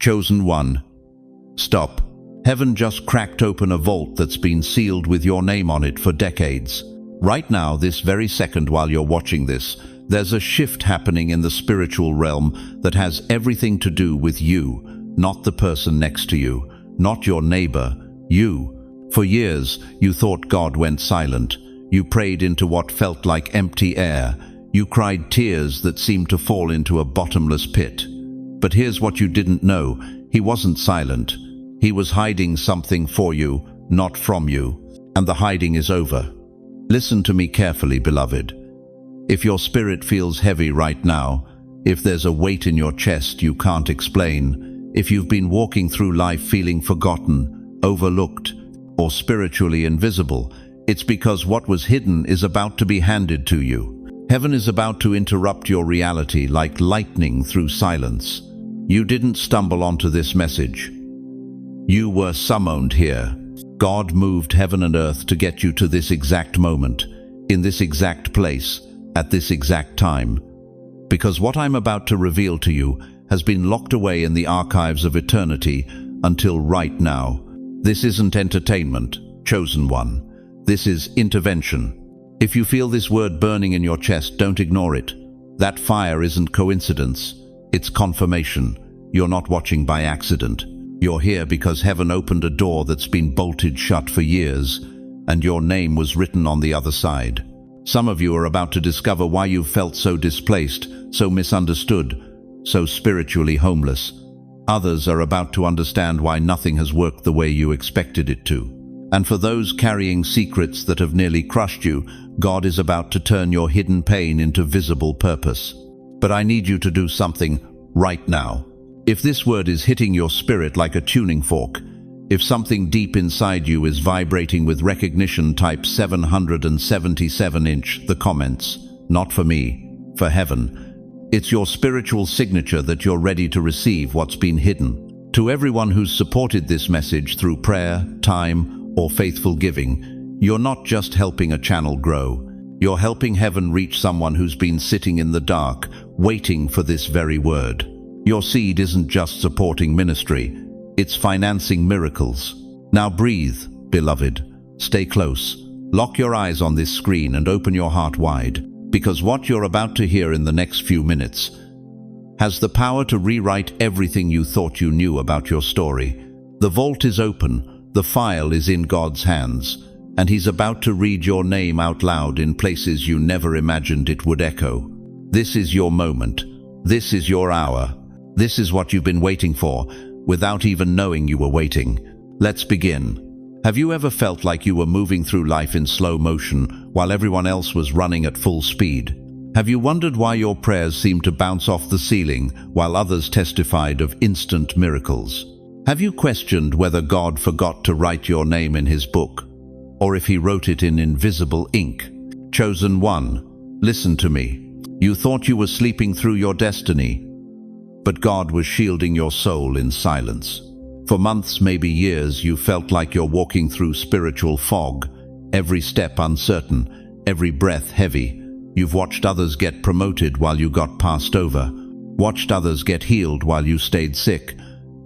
Chosen one. Stop. Heaven just cracked open a vault that's been sealed with your name on it for decades. Right now, this very second while you're watching this, there's a shift happening in the spiritual realm that has everything to do with you, not the person next to you, not your neighbor, you. For years, you thought God went silent. You prayed into what felt like empty air. You cried tears that seemed to fall into a bottomless pit. But here's what you didn't know. He wasn't silent. He was hiding something for you, not from you. And the hiding is over. Listen to me carefully, beloved. If your spirit feels heavy right now, if there's a weight in your chest you can't explain, if you've been walking through life feeling forgotten, overlooked, or spiritually invisible, it's because what was hidden is about to be handed to you. Heaven is about to interrupt your reality like lightning through silence. You didn't stumble onto this message. You were summoned here. God moved heaven and earth to get you to this exact moment, in this exact place, at this exact time. Because what I'm about to reveal to you has been locked away in the archives of eternity until right now. This isn't entertainment, chosen one. This is intervention. If you feel this word burning in your chest, don't ignore it. That fire isn't coincidence. It's confirmation. You're not watching by accident. You're here because heaven opened a door that's been bolted shut for years, and your name was written on the other side. Some of you are about to discover why you've felt so displaced, so misunderstood, so spiritually homeless. Others are about to understand why nothing has worked the way you expected it to. And for those carrying secrets that have nearly crushed you, God is about to turn your hidden pain into visible purpose. But I need you to do something right now. If this word is hitting your spirit like a tuning fork, if something deep inside you is vibrating with recognition, type 777 the comments. Not for me, for heaven. It's your spiritual signature that you're ready to receive what's been hidden. To everyone who's supported this message through prayer, time, or faithful giving, you're not just helping a channel grow. You're helping heaven reach someone who's been sitting in the dark, waiting for this very word. Your seed isn't just supporting ministry, it's financing miracles. Now breathe, beloved. Stay close. Lock your eyes on this screen and open your heart wide, because what you're about to hear in the next few minutes has the power to rewrite everything you thought you knew about your story. The vault is open, the file is in God's hands, and He's about to read your name out loud in places you never imagined it would echo. This is your moment. This is your hour. This is what you've been waiting for, without even knowing you were waiting. Let's begin. Have you ever felt like you were moving through life in slow motion while everyone else was running at full speed? Have you wondered why your prayers seemed to bounce off the ceiling while others testified of instant miracles? Have you questioned whether God forgot to write your name in His book, or if He wrote it in invisible ink? Chosen one, listen to me. You thought you were sleeping through your destiny, but God was shielding your soul in silence. For months, maybe years, you felt like you're walking through spiritual fog, every step uncertain, every breath heavy. You've watched others get promoted while you got passed over, watched others get healed while you stayed sick,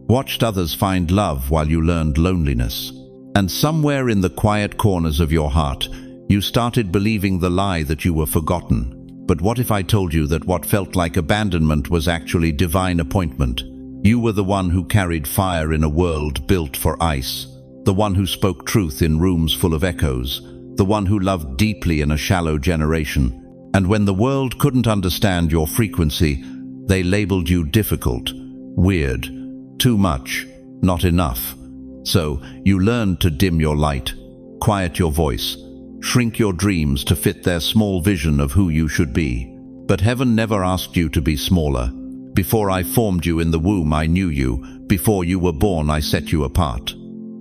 watched others find love while you learned loneliness. And somewhere in the quiet corners of your heart, you started believing the lie that you were forgotten. But what if I told you that what felt like abandonment was actually divine appointment? You were the one who carried fire in a world built for ice, the one who spoke truth in rooms full of echoes, the one who loved deeply in a shallow generation. And when the world couldn't understand your frequency, they labeled you difficult, weird, too much, not enough. So you learned to dim your light, quiet your voice, shrink your dreams to fit their small vision of who you should be. But heaven never asked you to be smaller. Before I formed you in the womb, I knew you. Before you were born, I set you apart.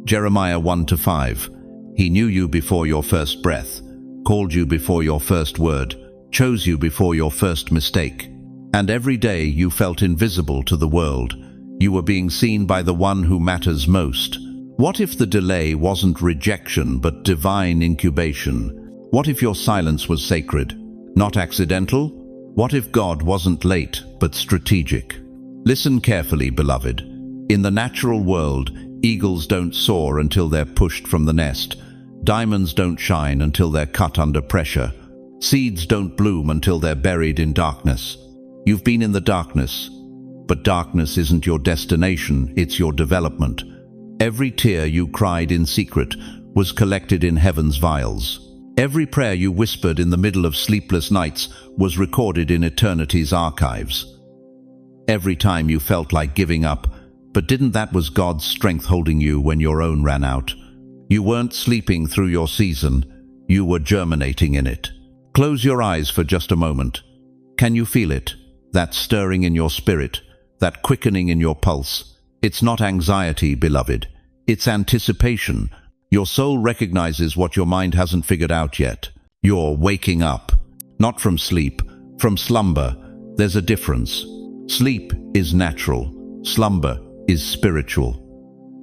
Jeremiah 1-5. He knew you before your first breath, called you before your first word, chose you before your first mistake. And every day you felt invisible to the world. You were being seen by the one who matters most. What if the delay wasn't rejection but divine incubation? What if your silence was sacred, not accidental? What if God wasn't late but strategic? Listen carefully, beloved. In the natural world, eagles don't soar until they're pushed from the nest. Diamonds don't shine until they're cut under pressure. Seeds don't bloom until they're buried in darkness. You've been in the darkness, but darkness isn't your destination, it's your development. Every tear you cried in secret was collected in heaven's vials. Every prayer you whispered in the middle of sleepless nights was recorded in eternity's archives. Every time you felt like giving up, but didn't that was God's strength holding you when your own ran out. You weren't sleeping through your season, you were germinating in it. Close your eyes for just a moment. Can you feel it? That stirring in your spirit, that quickening in your pulse. It's not anxiety, beloved. It's anticipation. Your soul recognizes what your mind hasn't figured out yet. You're waking up. Not from sleep, from slumber. There's a difference. Sleep is natural. Slumber is spiritual.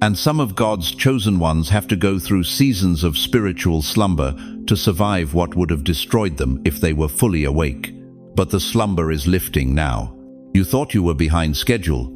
And some of God's chosen ones have to go through seasons of spiritual slumber to survive what would have destroyed them if they were fully awake. But the slumber is lifting now. You thought you were behind schedule,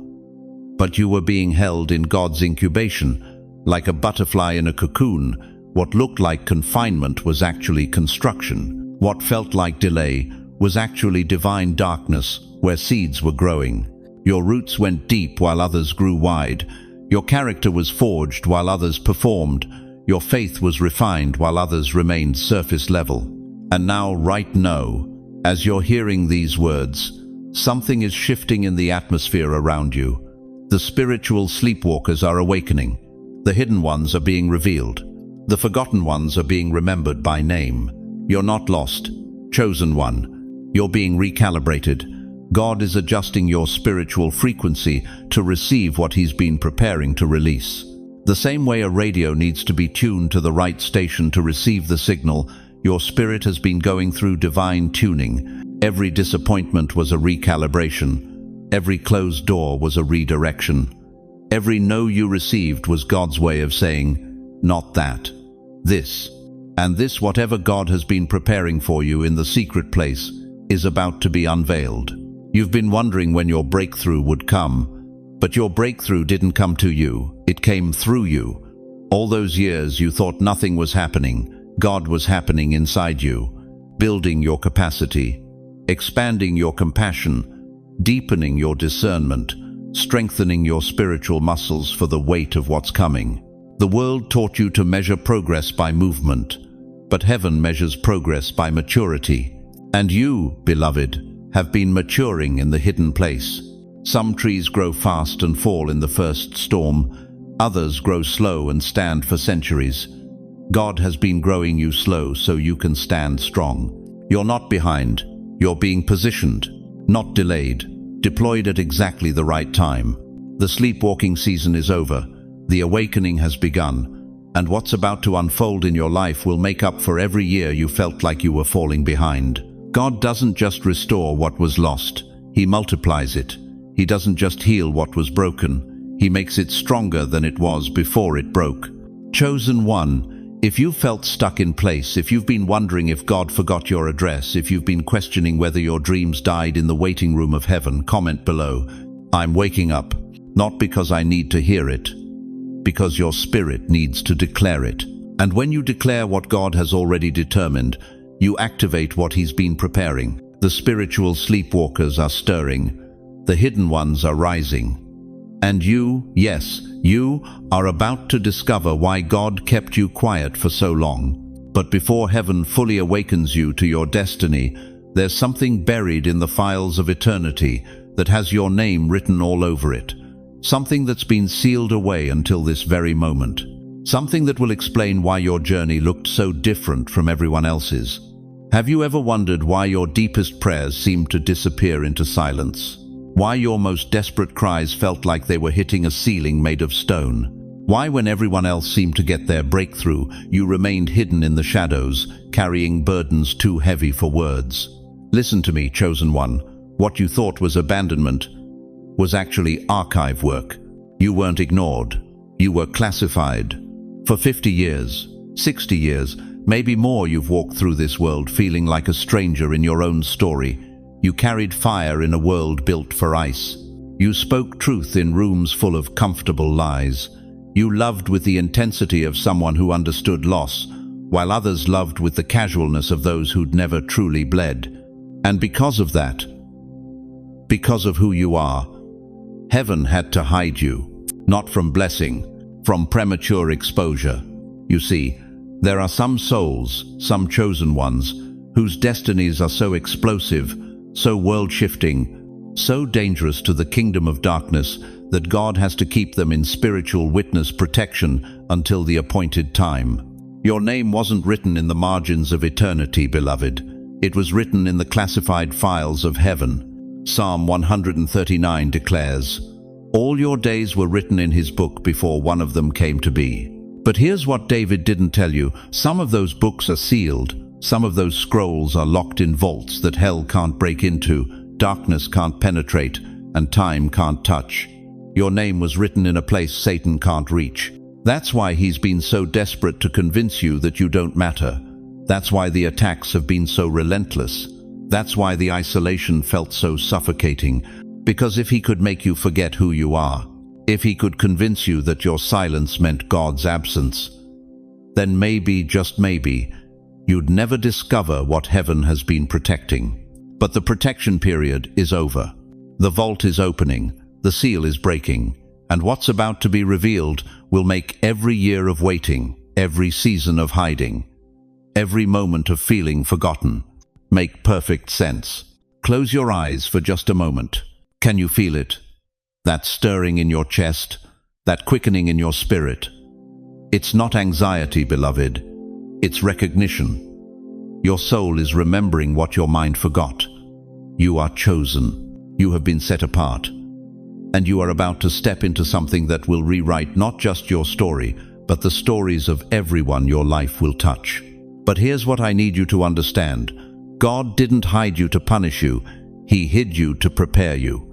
but you were being held in God's incubation. Like a butterfly in a cocoon, what looked like confinement was actually construction. What felt like delay was actually divine darkness where seeds were growing. Your roots went deep while others grew wide. Your character was forged while others performed. Your faith was refined while others remained surface level. And now, right now, as you're hearing these words, something is shifting in the atmosphere around you. The spiritual sleepwalkers are awakening. The hidden ones are being revealed. The forgotten ones are being remembered by name. You're not lost, chosen one. You're being recalibrated. God is adjusting your spiritual frequency to receive what He's been preparing to release. The same way a radio needs to be tuned to the right station to receive the signal, your spirit has been going through divine tuning. Every disappointment was a recalibration. Every closed door was a redirection. Every no you received was God's way of saying, not that, this. And this, whatever God has been preparing for you in the secret place, is about to be unveiled. You've been wondering when your breakthrough would come, but your breakthrough didn't come to you, it came through you. All those years you thought nothing was happening, God was happening inside you, building your capacity, expanding your compassion, deepening your discernment, strengthening your spiritual muscles for the weight of what's coming. The world taught you to measure progress by movement, but heaven measures progress by maturity. And you, beloved, have been maturing in the hidden place. Some trees grow fast and fall in the first storm. Others grow slow and stand for centuries. God has been growing you slow so you can stand strong. You're not behind. You're being positioned, not delayed. Deployed at exactly the right time. The sleepwalking season is over. The awakening has begun. And what's about to unfold in your life will make up for every year you felt like you were falling behind. God doesn't just restore what was lost. He multiplies it. He doesn't just heal what was broken. He makes it stronger than it was before it broke. Chosen one, if you've felt stuck in place, if you've been wondering if God forgot your address, if you've been questioning whether your dreams died in the waiting room of heaven, comment below. I'm waking up, not because I need to hear it, because your spirit needs to declare it. And when you declare what God has already determined, you activate what He's been preparing. The spiritual sleepwalkers are stirring. The hidden ones are rising. And you, yes, you are about to discover why God kept you quiet for so long. But before heaven fully awakens you to your destiny, there's something buried in the files of eternity that has your name written all over it. Something that's been sealed away until this very moment. Something that will explain why your journey looked so different from everyone else's. Have you ever wondered why your deepest prayers seemed to disappear into silence? Why your most desperate cries felt like they were hitting a ceiling made of stone? Why, when everyone else seemed to get their breakthrough, you remained hidden in the shadows, carrying burdens too heavy for words? Listen to me, chosen one. What you thought was abandonment was actually archive work. You weren't ignored. You were classified. For 50 years, 60 years, maybe more, you've walked through this world feeling like a stranger in your own story. You carried fire in a world built for ice. You spoke truth in rooms full of comfortable lies. You loved with the intensity of someone who understood loss, while others loved with the casualness of those who'd never truly bled. And because of that, because of who you are, heaven had to hide you, not from blessing, from premature exposure. You see, there are some souls, some chosen ones, whose destinies are so explosive, so world-shifting, so dangerous to the kingdom of darkness that God has to keep them in spiritual witness protection until the appointed time. Your name wasn't written in the margins of eternity, beloved. It was written in the classified files of heaven. Psalm 139 declares, "All your days were written in his book before one of them came to be." But here's what David didn't tell you. Some of those books are sealed. Some of those scrolls are locked in vaults that hell can't break into, darkness can't penetrate, and time can't touch. Your name was written in a place Satan can't reach. That's why he's been so desperate to convince you that you don't matter. That's why the attacks have been so relentless. That's why the isolation felt so suffocating. Because if he could make you forget who you are, if he could convince you that your silence meant God's absence, then maybe, just maybe, you'd never discover what heaven has been protecting. But the protection period is over. The vault is opening, the seal is breaking, and what's about to be revealed will make every year of waiting, every season of hiding, every moment of feeling forgotten, make perfect sense. Close your eyes for just a moment. Can you feel it? That stirring in your chest, that quickening in your spirit. It's not anxiety, beloved. It's recognition. Your soul is remembering what your mind forgot. You are chosen. You have been set apart. And you are about to step into something that will rewrite not just your story, but the stories of everyone your life will touch. But here's what I need you to understand. God didn't hide you to punish you. He hid you to prepare you.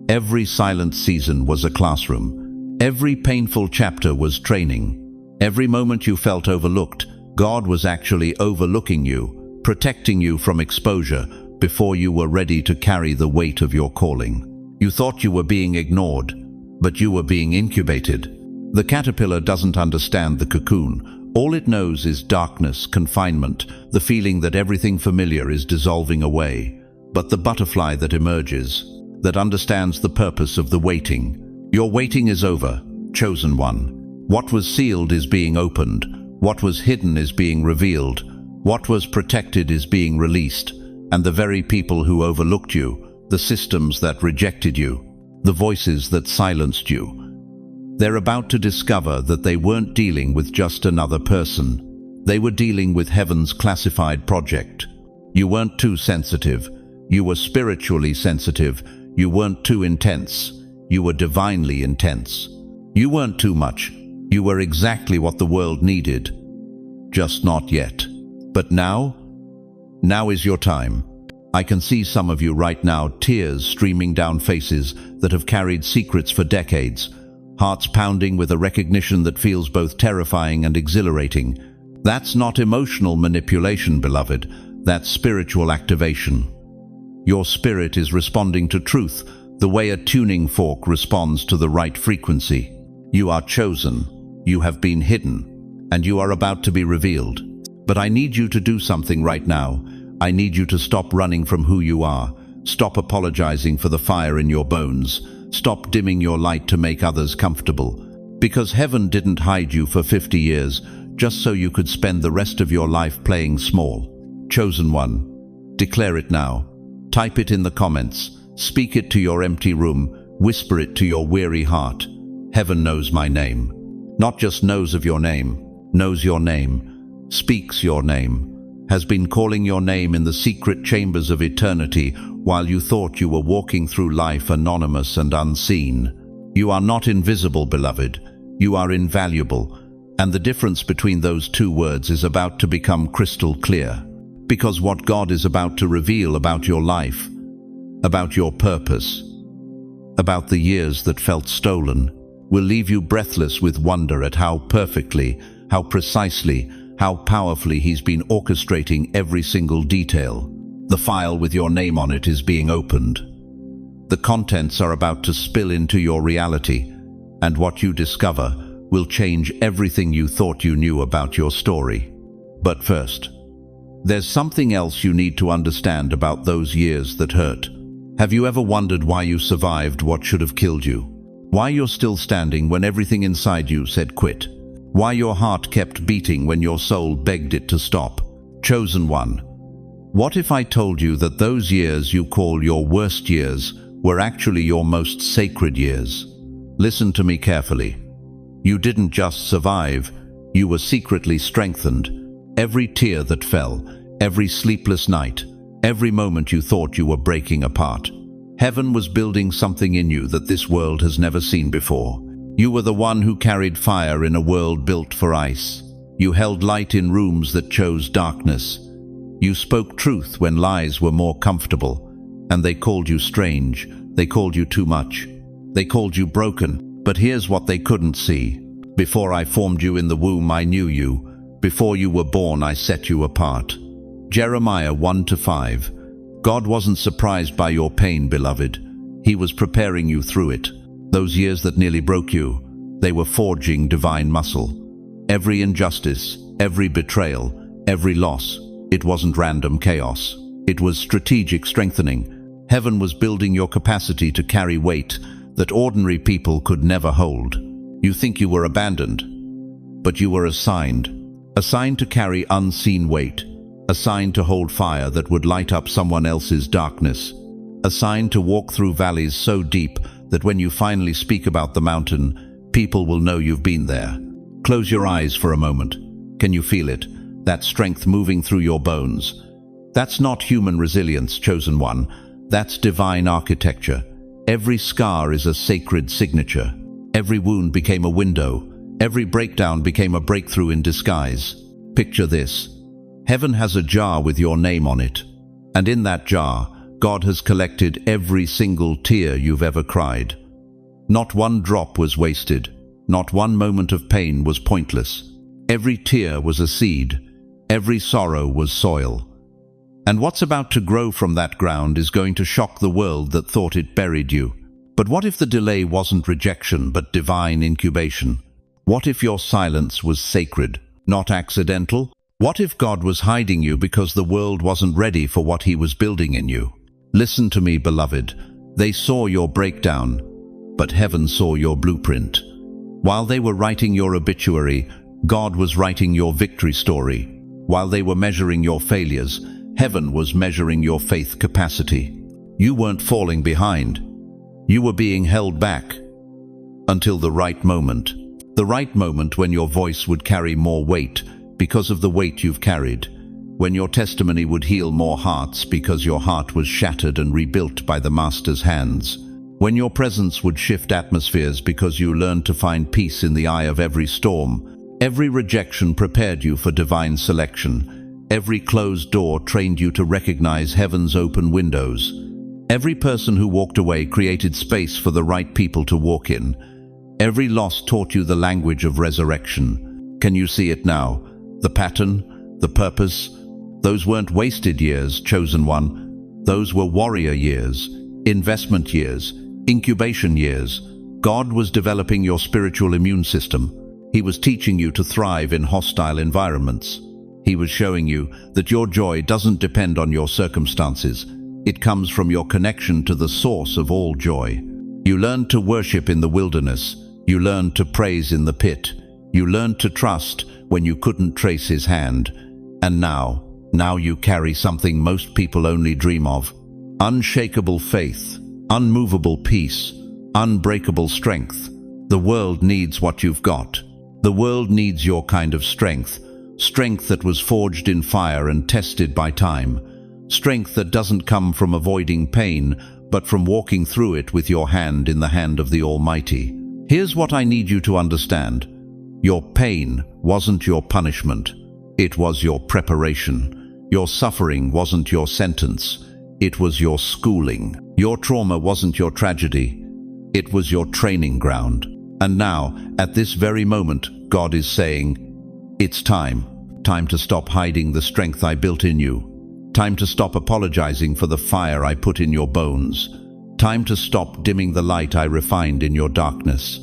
Every silent season was a classroom. Every painful chapter was training. Every moment you felt overlooked, God was actually overlooking you, protecting you from exposure before you were ready to carry the weight of your calling. You thought you were being ignored, but you were being incubated. The caterpillar doesn't understand the cocoon. All it knows is darkness, confinement, the feeling that everything familiar is dissolving away. But the butterfly that emerges, that understands the purpose of the waiting. Your waiting is over, chosen one. What was sealed is being opened. What was hidden is being revealed. What was protected is being released. And the very people who overlooked you, the systems that rejected you, the voices that silenced you, they're about to discover that they weren't dealing with just another person. They were dealing with heaven's classified project. You weren't too sensitive. You were spiritually sensitive. You weren't too intense. You were divinely intense. You weren't too much. You were exactly what the world needed. Just not yet. But now is your time. I can see some of you right now, tears streaming down faces that have carried secrets for decades, hearts pounding with a recognition that feels both terrifying and exhilarating. That's not emotional manipulation, beloved. That's spiritual activation. Your spirit is responding to truth, the way a tuning fork responds to the right frequency. You are chosen, you have been hidden, and you are about to be revealed. But I need you to do something right now. I need you to stop running from who you are. Stop apologizing for the fire in your bones. Stop dimming your light to make others comfortable. Because heaven didn't hide you for 50 years just so you could spend the rest of your life playing small. Chosen one, declare it now. Type it in the comments. Speak it to your empty room. Whisper it to your weary heart. Heaven knows my name. Not just knows of your name, knows your name, speaks your name, has been calling your name in the secret chambers of eternity while you thought you were walking through life anonymous and unseen. You are not invisible, beloved. You are invaluable. And the difference between those two words is about to become crystal clear. Because what God is about to reveal about your life, about your purpose, about the years that felt stolen, will leave you breathless with wonder at how perfectly, how precisely, how powerfully He's been orchestrating every single detail. The file with your name on it is being opened. The contents are about to spill into your reality, and what you discover will change everything you thought you knew about your story. But first, there's something else you need to understand about those years that hurt. Have you ever wondered why you survived what should have killed you? Why you're still standing when everything inside you said quit? Why your heart kept beating when your soul begged it to stop? Chosen one, what if I told you that those years you call your worst years were actually your most sacred years? Listen to me carefully. You didn't just survive, you were secretly strengthened. Every tear that fell, every sleepless night, every moment you thought you were breaking apart. Heaven was building something in you that this world has never seen before. You were the one who carried fire in a world built for ice. You held light in rooms that chose darkness. You spoke truth when lies were more comfortable. And they called you strange. They called you too much. They called you broken. But here's what they couldn't see. Before I formed you in the womb, I knew you. Before you were born, I set you apart. Jeremiah 1-5. God wasn't surprised by your pain, beloved. He was preparing you through it. Those years that nearly broke you, they were forging divine muscle. Every injustice, every betrayal, every loss, it wasn't random chaos. It was strategic strengthening. Heaven was building your capacity to carry weight that ordinary people could never hold. You think you were abandoned, but you were assigned to carry unseen weight, assigned to hold fire that would light up someone else's darkness, assigned to walk through valleys so deep that when you finally speak about the mountain, people will know you've been there. Close your eyes for a moment. Can you feel it? That strength moving through your bones. That's not human resilience, chosen one. That's divine architecture. Every scar is a sacred signature. Every wound became a window. Every breakdown became a breakthrough in disguise. Picture this. Heaven has a jar with your name on it. And in that jar, God has collected every single tear you've ever cried. Not one drop was wasted. Not one moment of pain was pointless. Every tear was a seed. Every sorrow was soil. And what's about to grow from that ground is going to shock the world that thought it buried you. But what if the delay wasn't rejection, but divine incubation? What if your silence was sacred, not accidental? What if God was hiding you because the world wasn't ready for what He was building in you? Listen to me, beloved. They saw your breakdown, but heaven saw your blueprint. While they were writing your obituary, God was writing your victory story. While they were measuring your failures, heaven was measuring your faith capacity. You weren't falling behind. You were being held back until the right moment. The right moment when your voice would carry more weight because of the weight you've carried. When your testimony would heal more hearts because your heart was shattered and rebuilt by the Master's hands. When your presence would shift atmospheres because you learned to find peace in the eye of every storm. Every rejection prepared you for divine selection. Every closed door trained you to recognize heaven's open windows. Every person who walked away created space for the right people to walk in. Every loss taught you the language of resurrection. Can you see it now? The pattern, the purpose. Those weren't wasted years, chosen one. Those were warrior years, investment years, incubation years. God was developing your spiritual immune system. He was teaching you to thrive in hostile environments. He was showing you that your joy doesn't depend on your circumstances. It comes from your connection to the source of all joy. You learned to worship in the wilderness. You learned to praise in the pit. You learned to trust when you couldn't trace His hand. And now you carry something most people only dream of. Unshakable faith, unmovable peace, unbreakable strength. The world needs what you've got. The world needs your kind of strength. Strength that was forged in fire and tested by time. Strength that doesn't come from avoiding pain, but from walking through it with your hand in the hand of the Almighty. Here's what I need you to understand. Your pain wasn't your punishment. It was your preparation. Your suffering wasn't your sentence. It was your schooling. Your trauma wasn't your tragedy. It was your training ground. And now, at this very moment, God is saying, it's time. Time to stop hiding the strength I built in you. Time to stop apologizing for the fire I put in your bones. Time to stop dimming the light I refined in your darkness.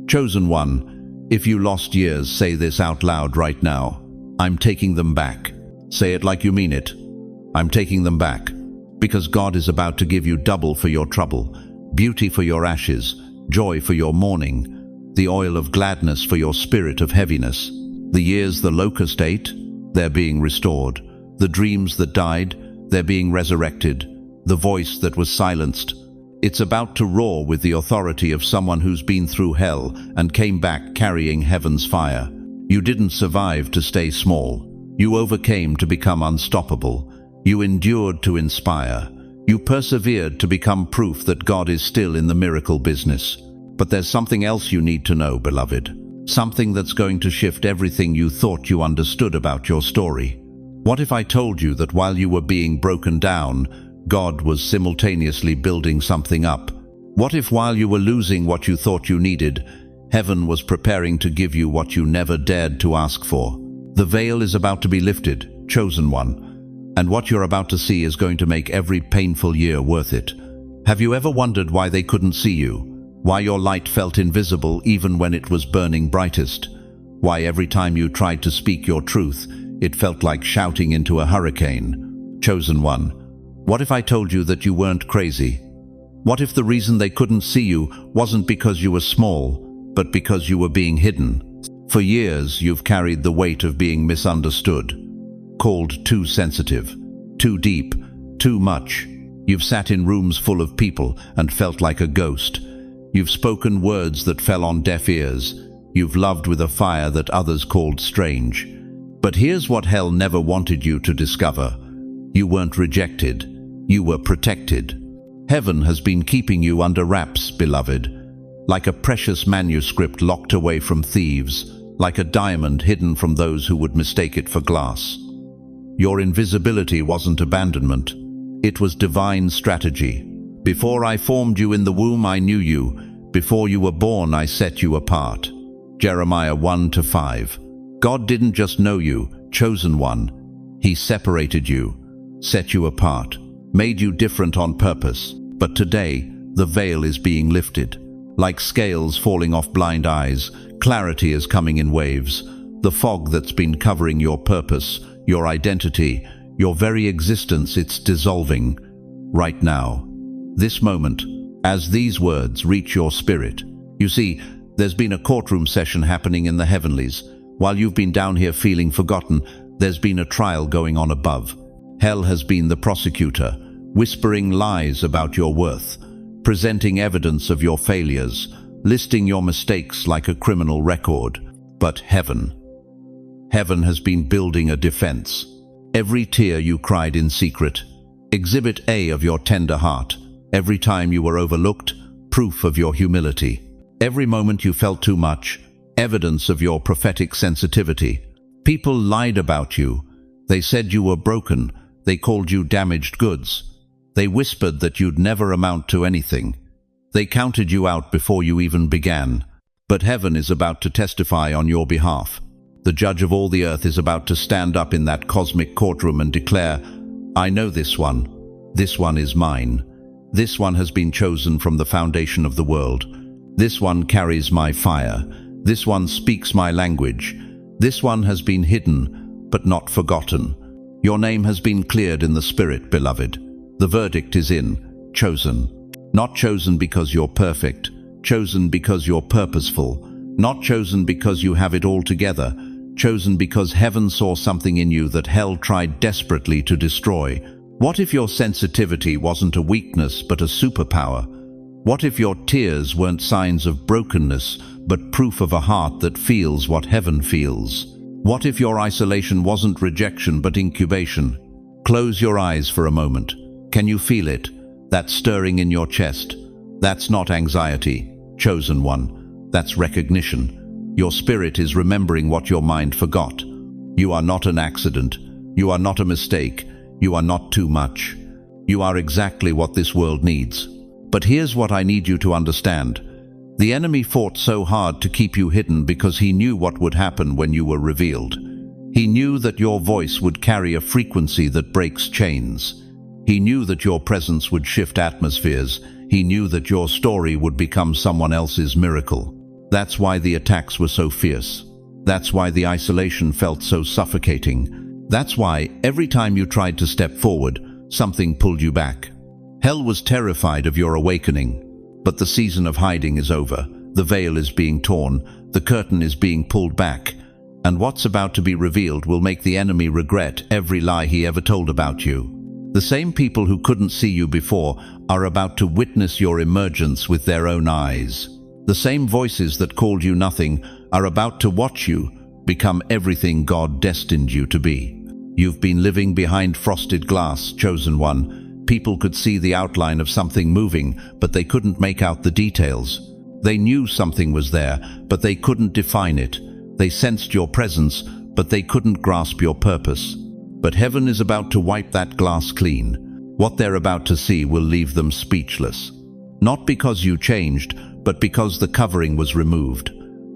Chosen one, if you lost years, say this out loud right now. I'm taking them back. Say it like you mean it. I'm taking them back. Because God is about to give you double for your trouble, beauty for your ashes, joy for your mourning, the oil of gladness for your spirit of heaviness. The years the locust ate, they're being restored. The dreams that died, they're being resurrected. The voice that was silenced, it's about to roar with the authority of someone who's been through hell and came back carrying heaven's fire. You didn't survive to stay small. You overcame to become unstoppable. You endured to inspire. You persevered to become proof that God is still in the miracle business. But there's something else you need to know, beloved. Something that's going to shift everything you thought you understood about your story. What if I told you that while you were being broken down, God was simultaneously building something up? What if while you were losing what you thought you needed, heaven was preparing to give you what you never dared to ask for? The veil is about to be lifted, chosen one. And what you're about to see is going to make every painful year worth it. Have you ever wondered why they couldn't see you? Why your light felt invisible even when it was burning brightest? Why every time you tried to speak your truth, it felt like shouting into a hurricane? Chosen one, what if I told you that you weren't crazy? What if the reason they couldn't see you wasn't because you were small, but because you were being hidden? For years, you've carried the weight of being misunderstood. Called too sensitive, too deep, too much. You've sat in rooms full of people and felt like a ghost. You've spoken words that fell on deaf ears. You've loved with a fire that others called strange. But here's what hell never wanted you to discover. You weren't rejected. You were protected. Heaven has been keeping you under wraps, beloved. Like a precious manuscript locked away from thieves, like a diamond hidden from those who would mistake it for glass. Your invisibility wasn't abandonment. It was divine strategy. Before I formed you in the womb, I knew you. Before you were born, I set you apart. Jeremiah 1-5. God didn't just know you, chosen one. He separated you, set you apart, made you different on purpose. But today, the veil is being lifted. Like scales falling off blind eyes, clarity is coming in waves. The fog that's been covering your purpose, your identity, your very existence, it's dissolving. Right now, this moment, as these words reach your spirit. You see, there's been a courtroom session happening in the heavenlies. While you've been down here feeling forgotten, there's been a trial going on above. Hell has been the prosecutor, whispering lies about your worth, presenting evidence of your failures, listing your mistakes like a criminal record. But heaven has been building a defense. Every tear you cried in secret, exhibit A of your tender heart. Every time you were overlooked, proof of your humility. Every moment you felt too much, evidence of your prophetic sensitivity. People lied about you. They said you were broken. They called you damaged goods. They whispered that you'd never amount to anything. They counted you out before you even began. But heaven is about to testify on your behalf. The judge of all the earth is about to stand up in that cosmic courtroom and declare, I know this one. This one is mine. This one has been chosen from the foundation of the world. This one carries my fire. This one speaks my language. This one has been hidden, but not forgotten. Your name has been cleared in the spirit, beloved. The verdict is in, chosen. Not chosen because you're perfect. Chosen because you're purposeful. Not chosen because you have it all together. Chosen because heaven saw something in you that hell tried desperately to destroy. What if your sensitivity wasn't a weakness but a superpower? What if your tears weren't signs of brokenness but proof of a heart that feels what heaven feels? What if your isolation wasn't rejection but incubation? Close your eyes for a moment. Can you feel it? That stirring in your chest? That's not anxiety, chosen one. That's recognition. Your spirit is remembering what your mind forgot. You are not an accident. You are not a mistake. You are not too much. You are exactly what this world needs. But here's what I need you to understand. The enemy fought so hard to keep you hidden because he knew what would happen when you were revealed. He knew that your voice would carry a frequency that breaks chains. He knew that your presence would shift atmospheres. He knew that your story would become someone else's miracle. That's why the attacks were so fierce. That's why the isolation felt so suffocating. That's why every time you tried to step forward, something pulled you back. Hell was terrified of your awakening. But the season of hiding is over. The veil is being torn. The curtain is being pulled back. And what's about to be revealed will make the enemy regret every lie he ever told about you. The same people who couldn't see you before are about to witness your emergence with their own eyes. The same voices that called you nothing are about to watch you become everything God destined you to be. You've been living behind frosted glass, chosen one. People could see the outline of something moving, but they couldn't make out the details. They knew something was there, but they couldn't define it. They sensed your presence, but they couldn't grasp your purpose. But heaven is about to wipe that glass clean. What they're about to see will leave them speechless. Not because you changed, but because the covering was removed.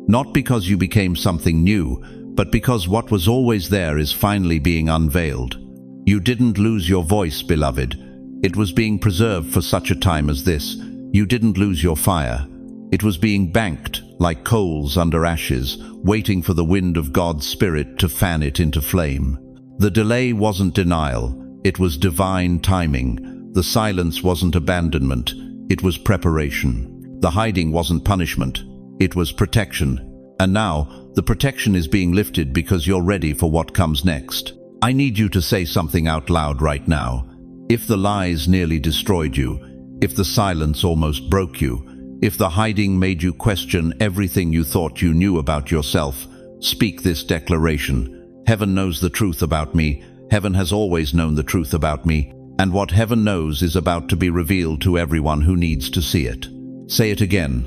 Not because you became something new, but because what was always there is finally being unveiled. You didn't lose your voice, beloved. It was being preserved for such a time as this. You didn't lose your fire. It was being banked like coals under ashes, waiting for the wind of God's Spirit to fan it into flame. The delay wasn't denial, it was divine timing. The silence wasn't abandonment, it was preparation. The hiding wasn't punishment, it was protection. And now, the protection is being lifted because you're ready for what comes next. I need you to say something out loud right now. If the lies nearly destroyed you, if the silence almost broke you, if the hiding made you question everything you thought you knew about yourself, speak this declaration. Heaven knows the truth about me. Heaven has always known the truth about me. And what heaven knows is about to be revealed to everyone who needs to see it. Say it again.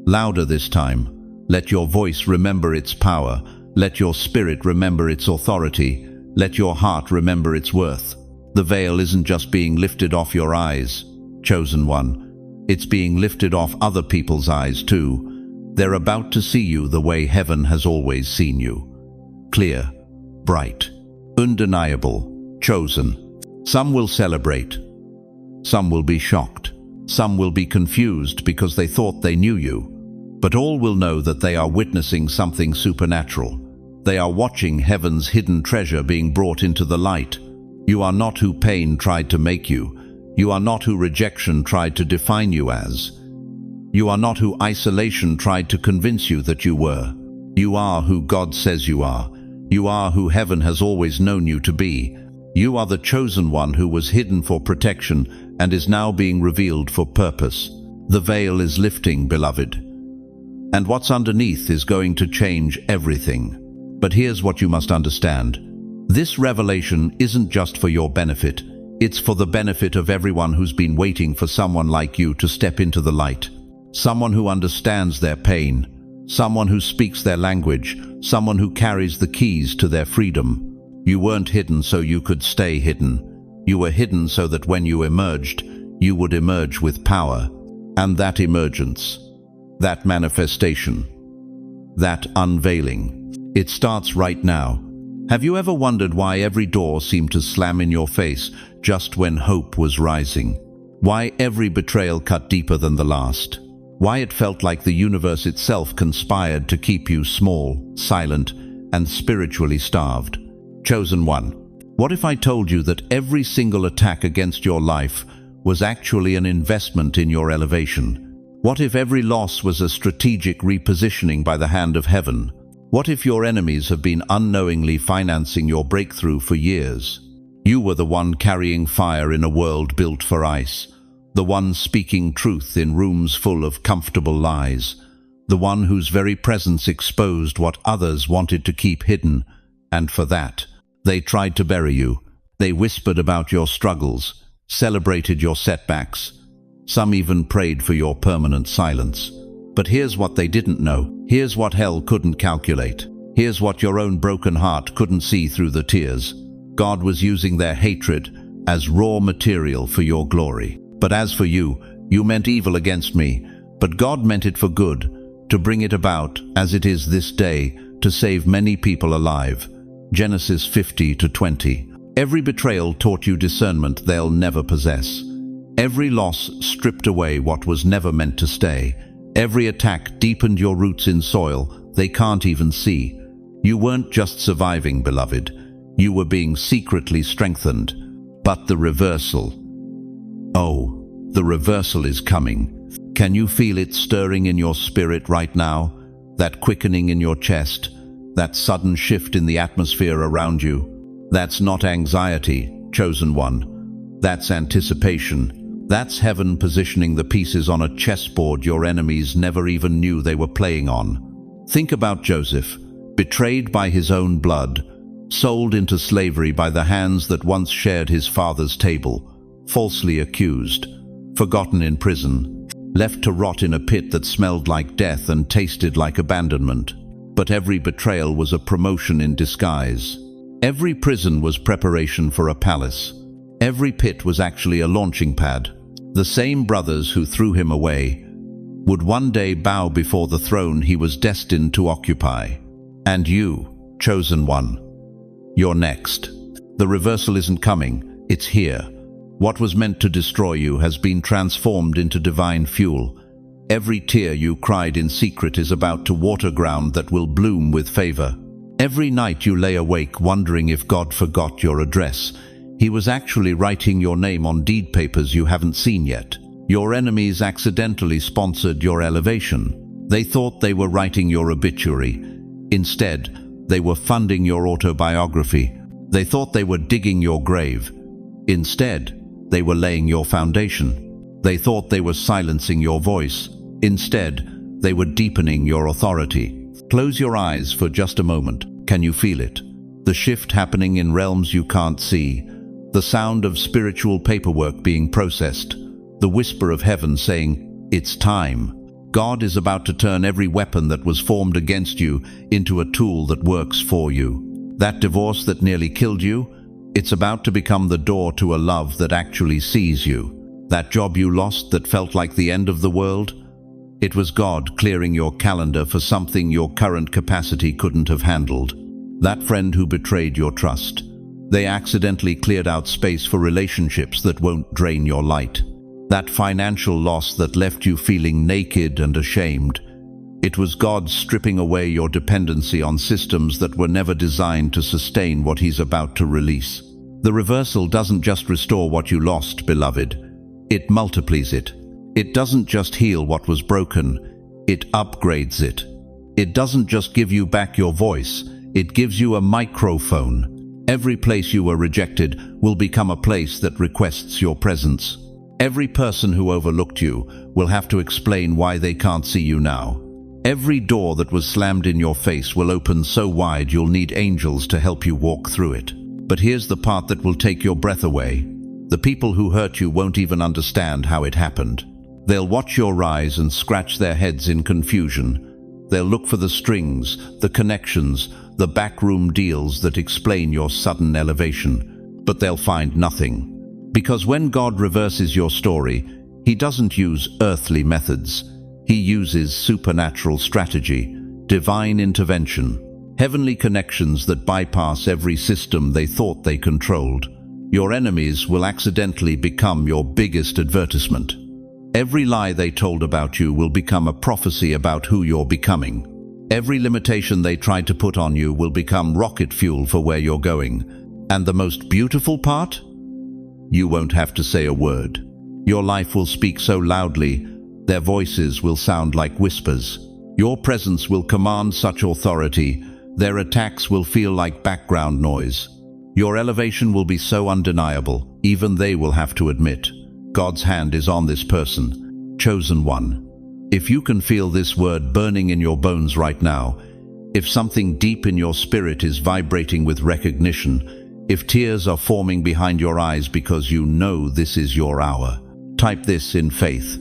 Louder this time. Let your voice remember its power. Let your spirit remember its authority. Let your heart remember its worth. The veil isn't just being lifted off your eyes, chosen one. It's being lifted off other people's eyes too. They're about to see you the way heaven has always seen you. Clear, bright, undeniable, chosen. Some will celebrate. Some will be shocked. Some will be confused because they thought they knew you. But all will know that they are witnessing something supernatural. They are watching heaven's hidden treasure being brought into the light. You are not who pain tried to make you. You are not who rejection tried to define you as. You are not who isolation tried to convince you that you were. You are who God says you are. You are who heaven has always known you to be. You are the chosen one who was hidden for protection and is now being revealed for purpose. The veil is lifting, beloved. And what's underneath is going to change everything. But here's what you must understand. This revelation isn't just for your benefit. It's for the benefit of everyone who's been waiting for someone like you to step into the light. Someone who understands their pain. Someone who speaks their language. Someone who carries the keys to their freedom. You weren't hidden so you could stay hidden. You were hidden so that when you emerged, you would emerge with power. And that emergence, that manifestation, that unveiling, it starts right now. Have you ever wondered why every door seemed to slam in your face just when hope was rising? Why every betrayal cut deeper than the last? Why it felt like the universe itself conspired to keep you small, silent, and spiritually starved? Chosen one, what if I told you that every single attack against your life was actually an investment in your elevation? What if every loss was a strategic repositioning by the hand of heaven? What if your enemies have been unknowingly financing your breakthrough for years? You were the one carrying fire in a world built for ice, the one speaking truth in rooms full of comfortable lies, the one whose very presence exposed what others wanted to keep hidden, and for that, they tried to bury you. They whispered about your struggles, celebrated your setbacks. Some even prayed for your permanent silence. But here's what they didn't know. Here's what hell couldn't calculate. Here's what your own broken heart couldn't see through the tears. God was using their hatred as raw material for your glory. But as for you, you meant evil against me, but God meant it for good, to bring it about as it is this day, to save many people alive. Genesis 50:20. Every betrayal taught you discernment they'll never possess. Every loss stripped away what was never meant to stay. Every attack deepened your roots in soil they can't even see. You weren't just surviving, beloved. You were being secretly strengthened. But the reversal. Oh, the reversal is coming. Can you feel it stirring in your spirit right now? That quickening in your chest? That sudden shift in the atmosphere around you? That's not anxiety, chosen one. That's anticipation. That's heaven positioning the pieces on a chessboard your enemies never even knew they were playing on. Think about Joseph, betrayed by his own blood, sold into slavery by the hands that once shared his father's table, falsely accused, forgotten in prison, left to rot in a pit that smelled like death and tasted like abandonment. But every betrayal was a promotion in disguise. Every prison was preparation for a palace. Every pit was actually a launching pad. The same brothers who threw him away would one day bow before the throne he was destined to occupy. And you, chosen one, you're next. The reversal isn't coming, it's here. What was meant to destroy you has been transformed into divine fuel. Every tear you cried in secret is about to water ground that will bloom with favor. Every night you lay awake wondering if God forgot your address. He was actually writing your name on deed papers you haven't seen yet. Your enemies accidentally sponsored your elevation. They thought they were writing your obituary. Instead, they were funding your autobiography. They thought they were digging your grave. Instead, they were laying your foundation. They thought they were silencing your voice. Instead, they were deepening your authority. Close your eyes for just a moment. Can you feel it? The shift happening in realms you can't see. The sound of spiritual paperwork being processed. The whisper of heaven saying, "It's time." God is about to turn every weapon that was formed against you into a tool that works for you. That divorce that nearly killed you, it's about to become the door to a love that actually sees you. That job you lost that felt like the end of the world, it was God clearing your calendar for something your current capacity couldn't have handled. That friend who betrayed your trust, they accidentally cleared out space for relationships that won't drain your light. That financial loss that left you feeling naked and ashamed, it was God stripping away your dependency on systems that were never designed to sustain what He's about to release. The reversal doesn't just restore what you lost, beloved. It multiplies it. It doesn't just heal what was broken, it upgrades it. It doesn't just give you back your voice, it gives you a microphone. Every place you were rejected will become a place that requests your presence. Every person who overlooked you will have to explain why they can't see you now. Every door that was slammed in your face will open so wide you'll need angels to help you walk through it. But here's the part that will take your breath away. The people who hurt you won't even understand how it happened. They'll watch your rise and scratch their heads in confusion. They'll look for the strings, the connections, the backroom deals that explain your sudden elevation. But they'll find nothing. Because when God reverses your story, He doesn't use earthly methods. He uses supernatural strategy, divine intervention, heavenly connections that bypass every system they thought they controlled. Your enemies will accidentally become your biggest advertisement. Every lie they told about you will become a prophecy about who you're becoming. Every limitation they tried to put on you will become rocket fuel for where you're going. And the most beautiful part? You won't have to say a word. Your life will speak so loudly, their voices will sound like whispers. Your presence will command such authority, their attacks will feel like background noise. Your elevation will be so undeniable, even they will have to admit, God's hand is on this person, chosen one. If you can feel this word burning in your bones right now, if something deep in your spirit is vibrating with recognition, if tears are forming behind your eyes because you know this is your hour, type this in faith.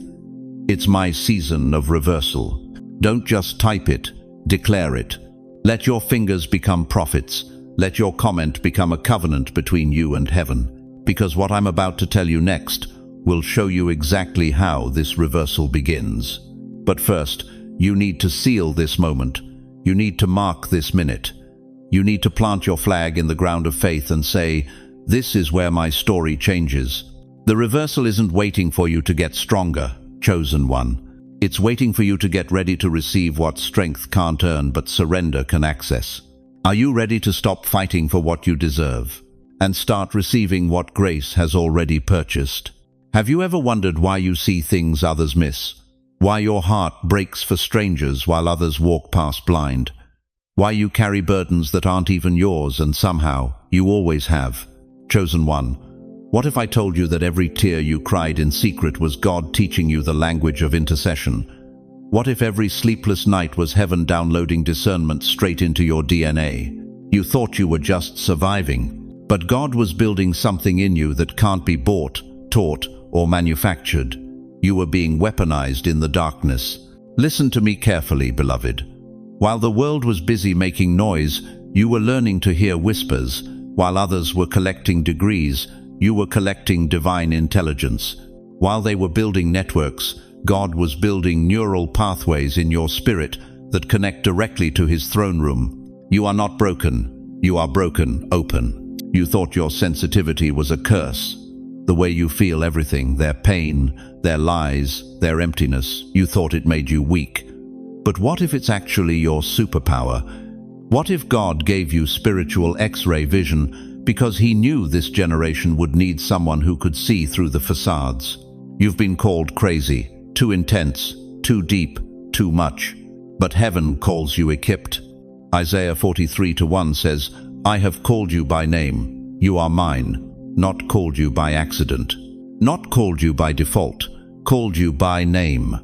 It's my season of reversal. Don't just type it, declare it. Let your fingers become prophets. Let your comment become a covenant between you and heaven. Because what I'm about to tell you next will show you exactly how this reversal begins. But first, you need to seal this moment. You need to mark this minute. You need to plant your flag in the ground of faith and say, "This is where my story changes. The reversal isn't waiting for you to get stronger, chosen one. It's waiting for you to get ready to receive what strength can't earn but surrender can access. Are you ready to stop fighting for what you deserve and start receiving what grace has already purchased? Have you ever wondered why you see things others miss? Why your heart breaks for strangers while others walk past blind? Why you carry burdens that aren't even yours and somehow you always have? Chosen one, what if I told you that every tear you cried in secret was God teaching you the language of intercession? What if every sleepless night was heaven downloading discernment straight into your DNA? You thought you were just surviving, but God was building something in you that can't be bought, taught, or manufactured. You were being weaponized in the darkness. Listen to me carefully, beloved. While the world was busy making noise, you were learning to hear whispers. While others were collecting degrees, you were collecting divine intelligence. While they were building networks, God was building neural pathways in your spirit that connect directly to His throne room. You are not broken. You are broken open. You thought your sensitivity was a curse. The way you feel everything, their pain, their lies, their emptiness, you thought it made you weak. But what if it's actually your superpower? What if God gave you spiritual X-ray vision because He knew this generation would need someone who could see through the facades? You've been called crazy, too intense, too deep, too much. But heaven calls you equipped. Isaiah 43:1 says, I have called you by name. You are mine. Not called you by accident. Not called you by default. Called you by name.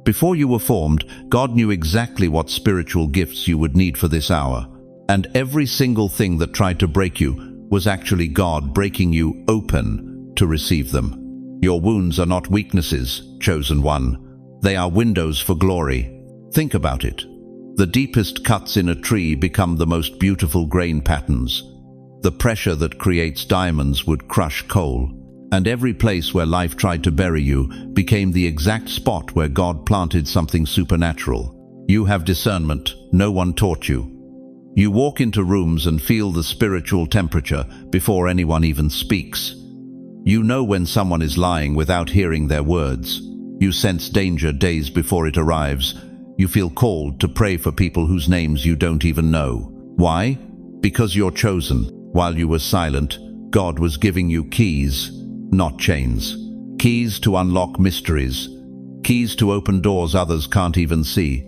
Before you were formed, God knew exactly what spiritual gifts you would need for this hour. And every single thing that tried to break you was actually God breaking you open to receive them. Your wounds are not weaknesses, chosen one. They are windows for glory. Think about it. The deepest cuts in a tree become the most beautiful grain patterns. The pressure that creates diamonds would crush coal. And every place where life tried to bury you became the exact spot where God planted something supernatural. You have discernment. No one taught you. You walk into rooms and feel the spiritual temperature before anyone even speaks. You know when someone is lying without hearing their words. You sense danger days before it arrives. You feel called to pray for people whose names you don't even know. Why? Because you're chosen. While you were silent, God was giving you keys, not chains. Keys to unlock mysteries. Keys to open doors others can't even see.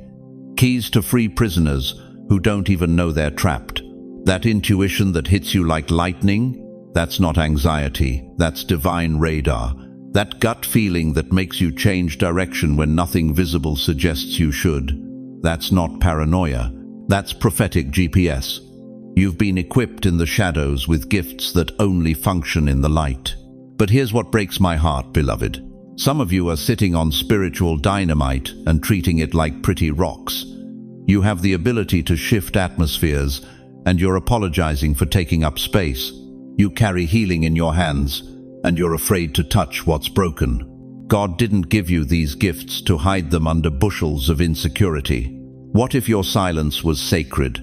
Keys to free prisoners who don't even know they're trapped. That intuition that hits you like lightning, that's not anxiety, that's divine radar. That gut feeling that makes you change direction when nothing visible suggests you should. That's not paranoia, that's prophetic GPS. You've been equipped in the shadows with gifts that only function in the light. But here's what breaks my heart, beloved. Some of you are sitting on spiritual dynamite and treating it like pretty rocks. You have the ability to shift atmospheres, and you're apologizing for taking up space. You carry healing in your hands, and you're afraid to touch what's broken. God didn't give you these gifts to hide them under bushels of insecurity. What if your silence was sacred,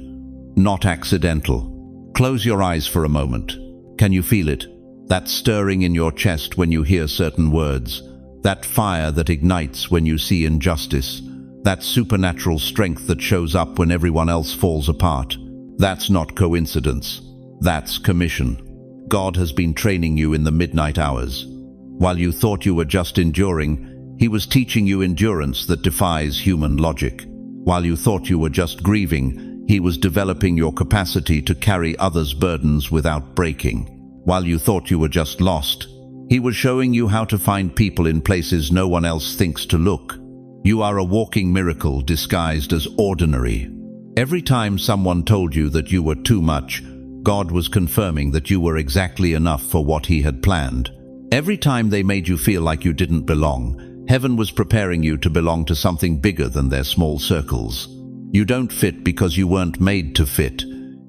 not accidental? Close your eyes for a moment. Can you feel it? That stirring in your chest when you hear certain words. That fire that ignites when you see injustice. That supernatural strength that shows up when everyone else falls apart. That's not coincidence. That's commission. God has been training you in the midnight hours. While you thought you were just enduring, He was teaching you endurance that defies human logic. While you thought you were just grieving, He was developing your capacity to carry others' burdens without breaking. While you thought you were just lost, He was showing you how to find people in places no one else thinks to look. You are a walking miracle disguised as ordinary. Every time someone told you that you were too much, God was confirming that you were exactly enough for what He had planned. Every time they made you feel like you didn't belong, heaven was preparing you to belong to something bigger than their small circles. You don't fit because you weren't made to fit.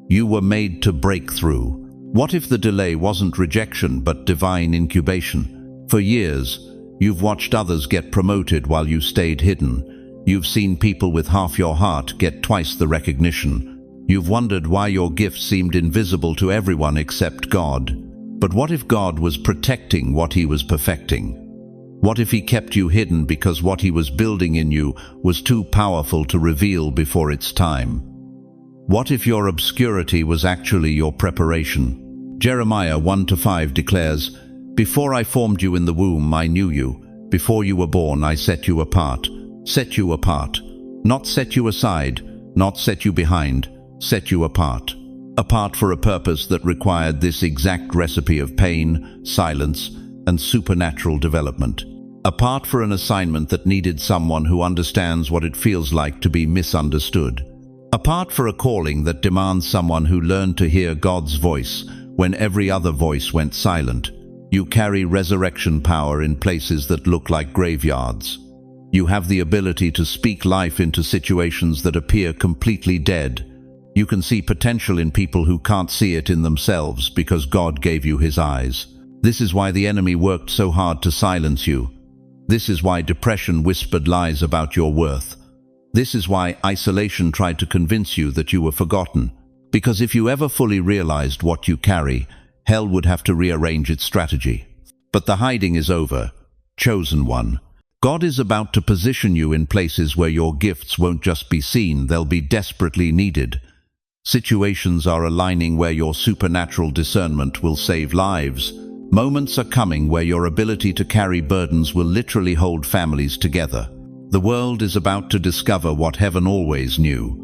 You were made to break through. What if the delay wasn't rejection but divine incubation? For years, you've watched others get promoted while you stayed hidden. You've seen people with half your heart get twice the recognition. You've wondered why your gifts seemed invisible to everyone except God. But what if God was protecting what he was perfecting? What if he kept you hidden because what he was building in you was too powerful to reveal before its time? What if your obscurity was actually your preparation? Jeremiah 1-5 declares, "Before I formed you in the womb, I knew you. Before you were born, I set you apart. Set you apart. Not set you aside, not set you behind, set you apart. Apart for a purpose that required this exact recipe of pain, silence, and supernatural development. Apart for an assignment that needed someone who understands what it feels like to be misunderstood. Apart for a calling that demands someone who learned to hear God's voice when every other voice went silent. You carry resurrection power in places that look like graveyards. You have the ability to speak life into situations that appear completely dead. You can see potential in people who can't see it in themselves because God gave you his eyes. This is why the enemy worked so hard to silence you. This is why depression whispered lies about your worth. This is why isolation tried to convince you that you were forgotten. Because if you ever fully realized what you carry, hell would have to rearrange its strategy. But the hiding is over. Chosen one. God is about to position you in places where your gifts won't just be seen, they'll be desperately needed. Situations are aligning where your supernatural discernment will save lives. Moments are coming where your ability to carry burdens will literally hold families together. The world is about to discover what heaven always knew.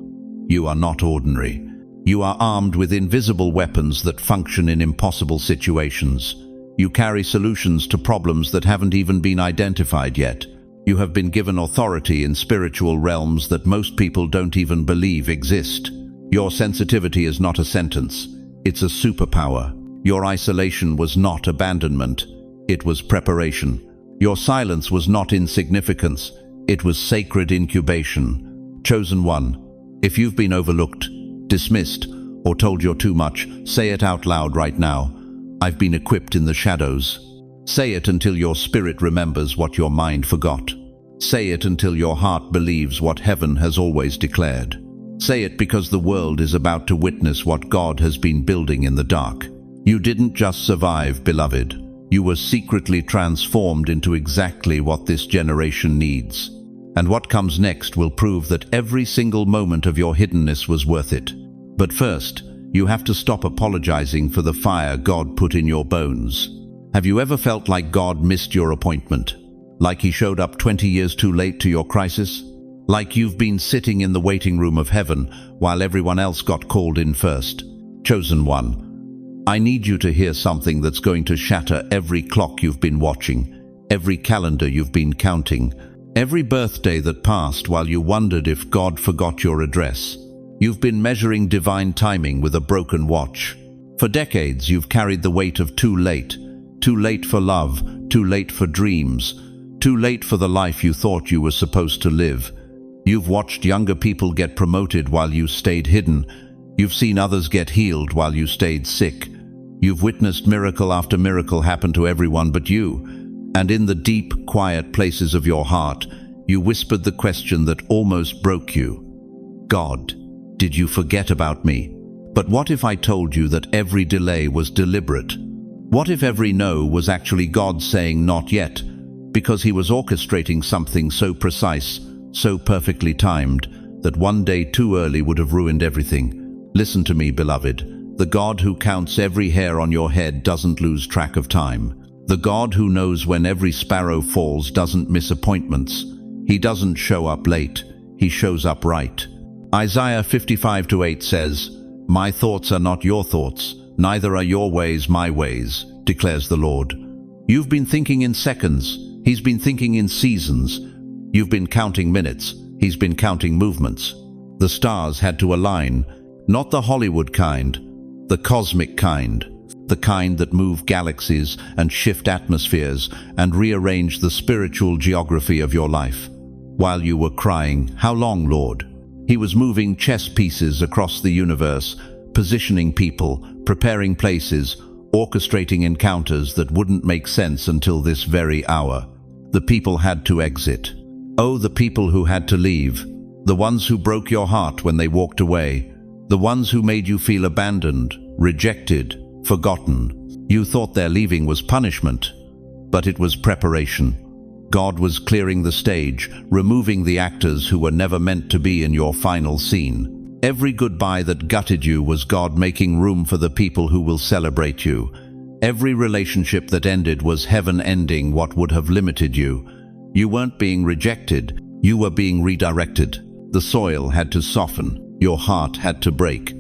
You are not ordinary. You are armed with invisible weapons that function in impossible situations. You carry solutions to problems that haven't even been identified yet. You have been given authority in spiritual realms that most people don't even believe exist. Your sensitivity is not a sentence. It's a superpower. Your isolation was not abandonment, it was preparation. Your silence was not insignificance, it was sacred incubation. Chosen one, if you've been overlooked, dismissed, or told you're too much, say it out loud right now. I've been equipped in the shadows. Say it until your spirit remembers what your mind forgot. Say it until your heart believes what heaven has always declared. Say it because the world is about to witness what God has been building in the dark. You didn't just survive, beloved. You were secretly transformed into exactly what this generation needs. And what comes next will prove that every single moment of your hiddenness was worth it. But first, you have to stop apologizing for the fire God put in your bones. Have you ever felt like God missed your appointment? Like he showed up 20 years too late to your crisis? Like you've been sitting in the waiting room of heaven while everyone else got called in first? Chosen one, I need you to hear something that's going to shatter every clock you've been watching, every calendar you've been counting, every birthday that passed while you wondered if God forgot your address. You've been measuring divine timing with a broken watch. For decades, you've carried the weight of too late for love, too late for dreams, too late for the life you thought you were supposed to live. You've watched younger people get promoted while you stayed hidden. You've seen others get healed while you stayed sick. You've witnessed miracle after miracle happen to everyone but you. And in the deep, quiet places of your heart, you whispered the question that almost broke you. God, did you forget about me? But what if I told you that every delay was deliberate? What if every no was actually God saying not yet, because he was orchestrating something so precise, so perfectly timed, that one day too early would have ruined everything? Listen to me, beloved. The God who counts every hair on your head doesn't lose track of time. The God who knows when every sparrow falls doesn't miss appointments. He doesn't show up late, he shows up right. Isaiah 55:8 says, "My thoughts are not your thoughts, neither are your ways my ways, declares the Lord." You've been thinking in seconds, he's been thinking in seasons. You've been counting minutes, he's been counting movements. The stars had to align, not the Hollywood kind, the cosmic kind. The kind that move galaxies and shift atmospheres and rearrange the spiritual geography of your life. While you were crying, "How long, Lord?" He was moving chess pieces across the universe, positioning people, preparing places, orchestrating encounters that wouldn't make sense until this very hour. The people had to exit. Oh, the people who had to leave. The ones who broke your heart when they walked away. The ones who made you feel abandoned, rejected, forgotten. You thought their leaving was punishment, but it was preparation. God was clearing the stage, removing the actors who were never meant to be in your final scene. Every goodbye that gutted you was God making room for the people who will celebrate you. Every relationship that ended was heaven ending what would have limited you. You weren't being rejected, you were being redirected. The soil had to soften, your heart had to break,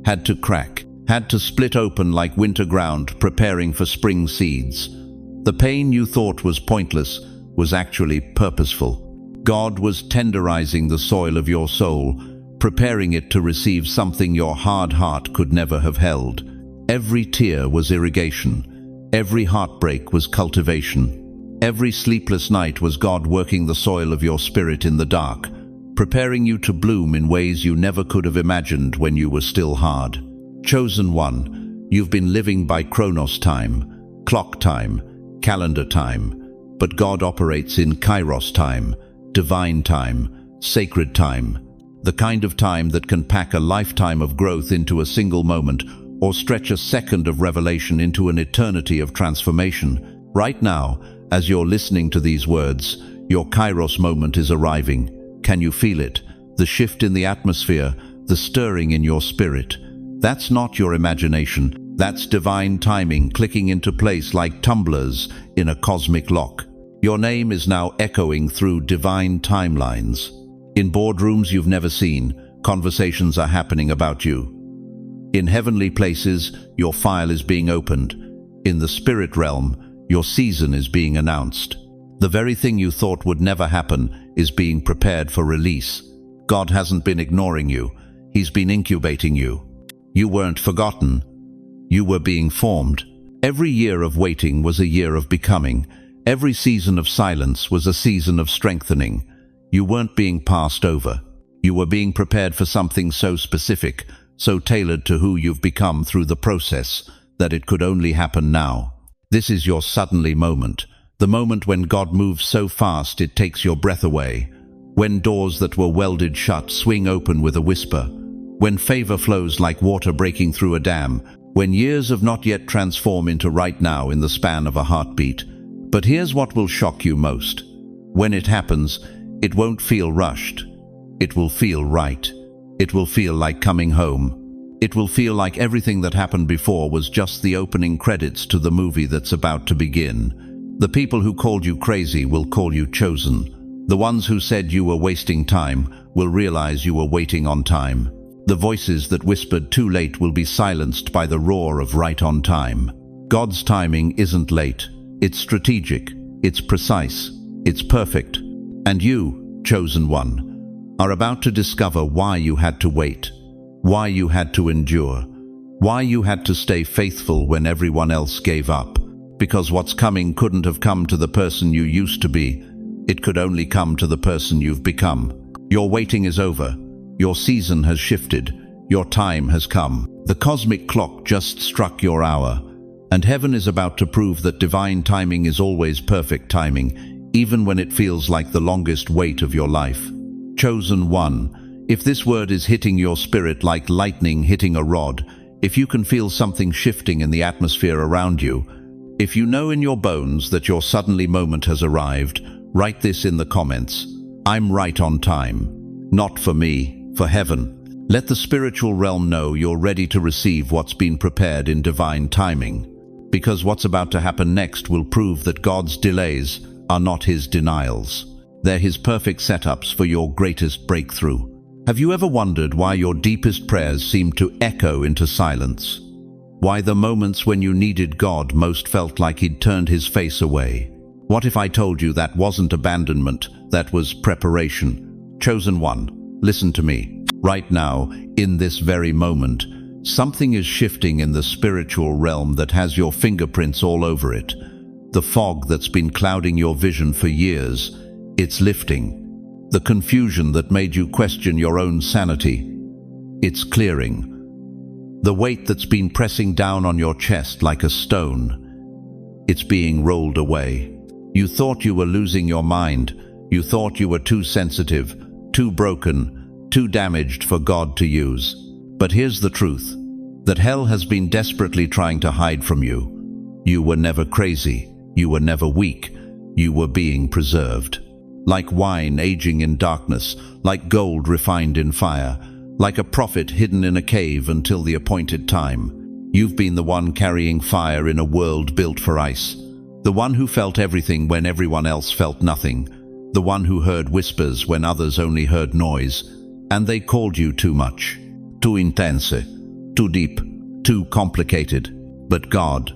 had to crack, had to split open like winter ground preparing for spring seeds. The pain you thought was pointless was actually purposeful. God was tenderizing the soil of your soul, preparing it to receive something your hard heart could never have held. Every tear was irrigation. Every heartbreak was cultivation. Every sleepless night was God working the soil of your spirit in the dark, preparing you to bloom in ways you never could have imagined when you were still hard. Chosen one, you've been living by Chronos time, clock time, calendar time, but God operates in Kairos time, divine time, sacred time, the kind of time that can pack a lifetime of growth into a single moment or stretch a second of revelation into an eternity of transformation. Right now, as you're listening to these words, your Kairos moment is arriving. Can you feel it? The shift in the atmosphere, the stirring in your spirit. That's not your imagination. That's divine timing clicking into place like tumblers in a cosmic lock. Your name is now echoing through divine timelines. In boardrooms you've never seen, conversations are happening about you. In heavenly places, your file is being opened. In the spirit realm, your season is being announced. The very thing you thought would never happen is being prepared for release. God hasn't been ignoring you. He's been incubating you. You weren't forgotten. You were being formed. Every year of waiting was a year of becoming. Every season of silence was a season of strengthening. You weren't being passed over. You were being prepared for something so specific, so tailored to who you've become through the process, that it could only happen now. This is your suddenly moment, the moment when God moves so fast it takes your breath away, when doors that were welded shut swing open with a whisper, when favor flows like water breaking through a dam, when years have not yet transformed into right now in the span of a heartbeat. But here's what will shock you most. When it happens, it won't feel rushed. It will feel right. It will feel like coming home. It will feel like everything that happened before was just the opening credits to the movie that's about to begin. The people who called you crazy will call you chosen. The ones who said you were wasting time will realize you were waiting on time. The voices that whispered too late will be silenced by the roar of right on time. God's timing isn't late. It's strategic, it's precise, it's perfect. And you, chosen one, are about to discover why you had to wait, why you had to endure, why you had to stay faithful when everyone else gave up. Because what's coming couldn't have come to the person you used to be. It could only come to the person you've become. Your waiting is over. Your season has shifted. Your time has come. The cosmic clock just struck your hour. And heaven is about to prove that divine timing is always perfect timing, even when it feels like the longest wait of your life. Chosen one, if this word is hitting your spirit like lightning hitting a rod, if you can feel something shifting in the atmosphere around you, if you know in your bones that your suddenly moment has arrived, write this in the comments. I'm right on time. Not for me, for heaven. Let the spiritual realm know you're ready to receive what's been prepared in divine timing. Because what's about to happen next will prove that God's delays are not His denials. They're His perfect setups for your greatest breakthrough. Have you ever wondered why your deepest prayers seem to echo into silence? Why the moments when you needed God most felt like He'd turned His face away? What if I told you that wasn't abandonment, that was preparation? Chosen one, listen to me. Right now, in this very moment, something is shifting in the spiritual realm that has your fingerprints all over it. The fog that's been clouding your vision for years, it's lifting. The confusion that made you question your own sanity, it's clearing. The weight that's been pressing down on your chest like a stone, it's being rolled away. You thought you were losing your mind. You thought you were too sensitive, too broken, too damaged for God to use. But here's the truth, that hell has been desperately trying to hide from you. You were never crazy. You were never weak. You were being preserved. Like wine aging in darkness, like gold refined in fire, like a prophet hidden in a cave until the appointed time. You've been the one carrying fire in a world built for ice. The one who felt everything when everyone else felt nothing. The one who heard whispers when others only heard noise. And they called you too much. Too intense. Too deep. Too complicated. But God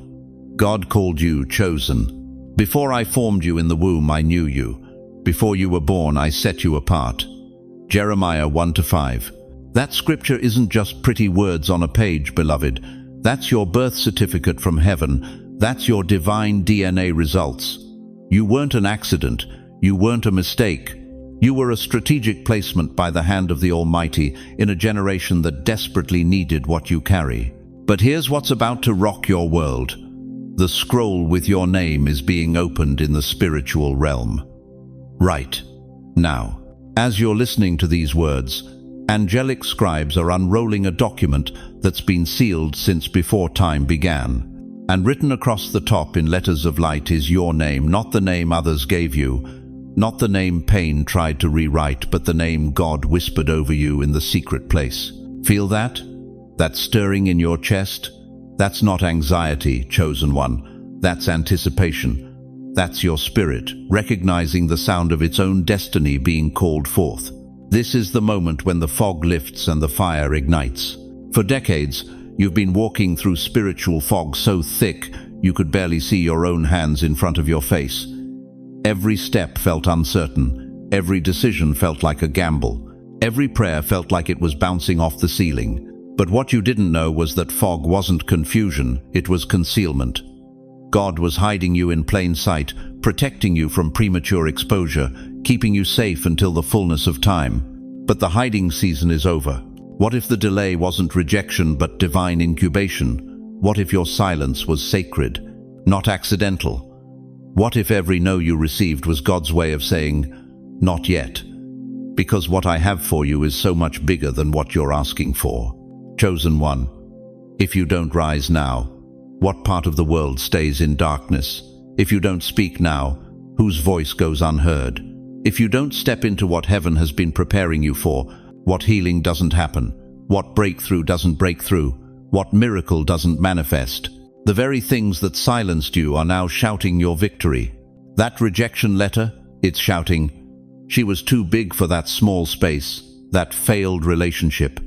called you chosen. Before I formed you in the womb, I knew you. Before you were born, I set you apart. Jeremiah 1-5. That scripture isn't just pretty words on a page, beloved. That's your birth certificate from heaven. That's your divine DNA results. You weren't an accident. You weren't a mistake. You were a strategic placement by the hand of the Almighty in a generation that desperately needed what you carry. But here's what's about to rock your world. The scroll with your name is being opened in the spiritual realm. Right now, as you're listening to these words, angelic scribes are unrolling a document that's been sealed since before time began. And written across the top in letters of light is your name, not the name others gave you, not the name pain tried to rewrite, but the name God whispered over you in the secret place. Feel that? That stirring in your chest? That's not anxiety, chosen one. That's anticipation. That's your spirit, recognizing the sound of its own destiny being called forth. This is the moment when the fog lifts and the fire ignites. For decades, you've been walking through spiritual fog so thick you could barely see your own hands in front of your face. Every step felt uncertain. Every decision felt like a gamble. Every prayer felt like it was bouncing off the ceiling. But what you didn't know was that fog wasn't confusion, it was concealment. God was hiding you in plain sight, protecting you from premature exposure, keeping you safe until the fullness of time. But the hiding season is over. What if the delay wasn't rejection but divine incubation? What if your silence was sacred, not accidental? What if every no you received was God's way of saying, not yet? Because what I have for you is so much bigger than what you're asking for. Chosen one, if you don't rise now, what part of the world stays in darkness? If you don't speak now, whose voice goes unheard? If you don't step into what heaven has been preparing you for, what healing doesn't happen? What breakthrough doesn't break through? What miracle doesn't manifest? The very things that silenced you are now shouting your victory. That rejection letter, it's shouting, she was too big for that small space, that failed relationship.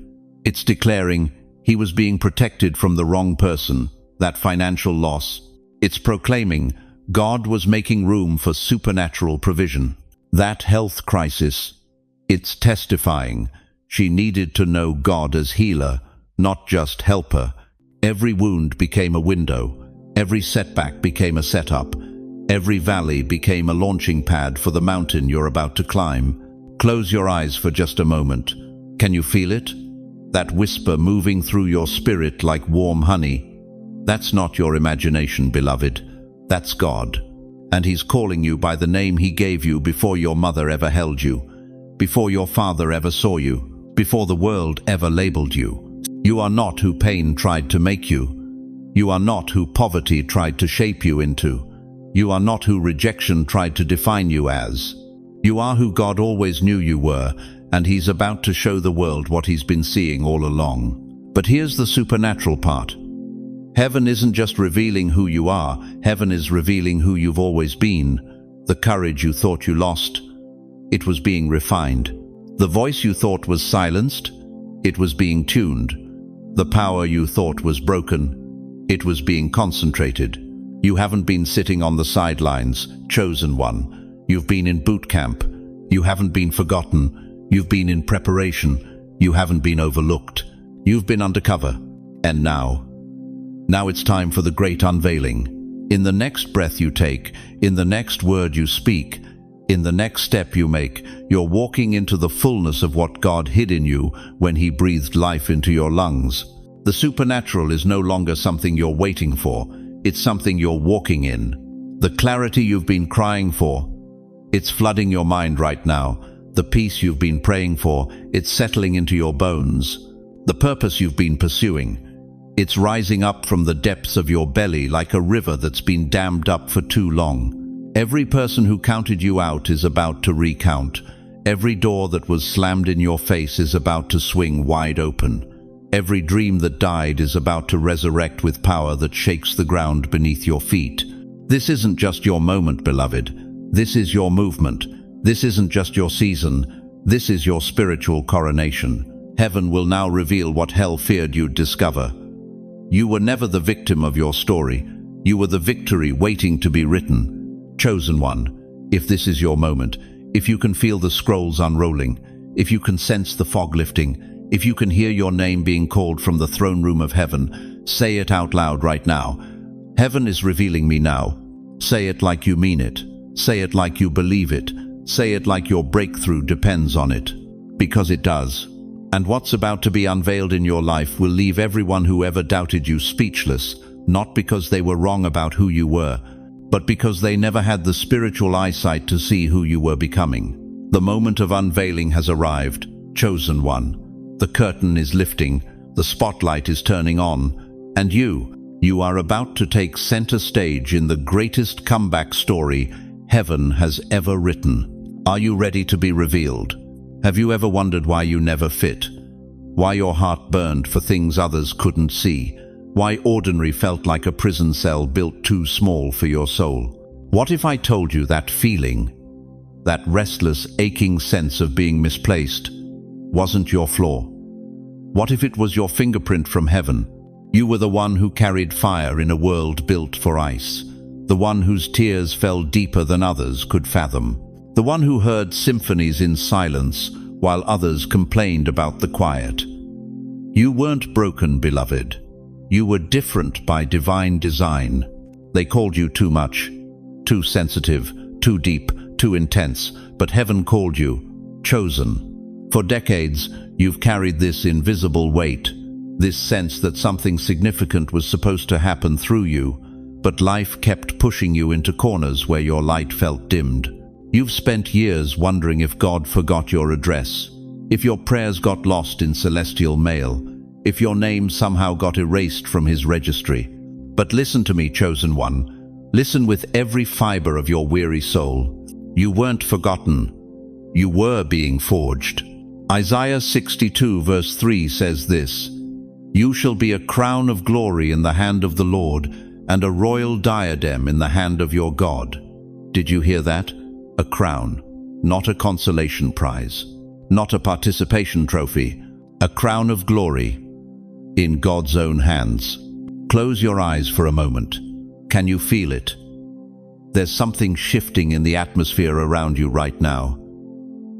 It's declaring, he was being protected from the wrong person, that financial loss. It's proclaiming, God was making room for supernatural provision. That health crisis, it's testifying, she needed to know God as healer, not just helper. Every wound became a window. Every setback became a setup. Every valley became a launching pad for the mountain you're about to climb. Close your eyes for just a moment. Can you feel it? That whisper moving through your spirit like warm honey. That's not your imagination, beloved. That's God. And He's calling you by the name He gave you before your mother ever held you, before your father ever saw you, before the world ever labeled you. You are not who pain tried to make you. You are not who poverty tried to shape you into. You are not who rejection tried to define you as. You are who God always knew you were, and He's about to show the world what He's been seeing all along. But here's the supernatural part. Heaven isn't just revealing who you are, heaven is revealing who you've always been. The courage you thought you lost, it was being refined. The voice you thought was silenced, it was being tuned. The power you thought was broken, it was being concentrated. You haven't been sitting on the sidelines, chosen one. You've been in boot camp. You haven't been forgotten. You've been in preparation. You haven't been overlooked. You've been undercover. And now it's time for the great unveiling. In the next breath you take, in the next word you speak, in the next step you make, you're walking into the fullness of what God hid in you when He breathed life into your lungs. The supernatural is no longer something you're waiting for. It's something you're walking in. The clarity you've been crying for, it's flooding your mind right now. The peace you've been praying for, it's settling into your bones. The purpose you've been pursuing, It's rising up from the depths of your belly like a river that's been dammed up for too long. Every person who counted you out is about to recount. Every door that was slammed in your face is about to swing wide open. Every dream that died is about to resurrect with power that shakes the ground beneath your feet. This isn't just your moment, beloved. This is your movement. This isn't just your season. This is your spiritual coronation. Heaven will now reveal what hell feared you'd discover. You were never the victim of your story. You were the victory waiting to be written. Chosen one, if this is your moment, if you can feel the scrolls unrolling, if you can sense the fog lifting, if you can hear your name being called from the throne room of heaven, say it out loud right now. Heaven is revealing me now. Say it like you mean it. Say it like you believe it. Say it like your breakthrough depends on it. Because it does. And what's about to be unveiled in your life will leave everyone who ever doubted you speechless, not because they were wrong about who you were, but because they never had the spiritual eyesight to see who you were becoming. The moment of unveiling has arrived, chosen one. The curtain is lifting, the spotlight is turning on, and you are about to take center stage in the greatest comeback story heaven has ever written. Are you ready to be revealed? Have you ever wondered why you never fit? Why your heart burned for things others couldn't see? Why ordinary felt like a prison cell built too small for your soul? What if I told you that feeling, that restless, aching sense of being misplaced, wasn't your flaw? What if it was your fingerprint from heaven? You were the one who carried fire in a world built for ice, the one whose tears fell deeper than others could fathom, the one who heard symphonies in silence while others complained about the quiet. You weren't broken, beloved. You were different by divine design. They called you too much, too sensitive, too deep, too intense, but heaven called you chosen. For decades, you've carried this invisible weight, this sense that something significant was supposed to happen through you, but life kept pushing you into corners where your light felt dimmed. You've spent years wondering if God forgot your address, if your prayers got lost in celestial mail, if your name somehow got erased from his registry. But listen to me, chosen one. Listen with every fiber of your weary soul. You weren't forgotten. You were being forged. Isaiah 62 verse 3 says this, "You shall be a crown of glory in the hand of the Lord, and a royal diadem in the hand of your God." Did you hear that? A crown, not a consolation prize, not a participation trophy, a crown of glory in God's own hands. Close your eyes for a moment. Can you feel it? There's something shifting in the atmosphere around you right now.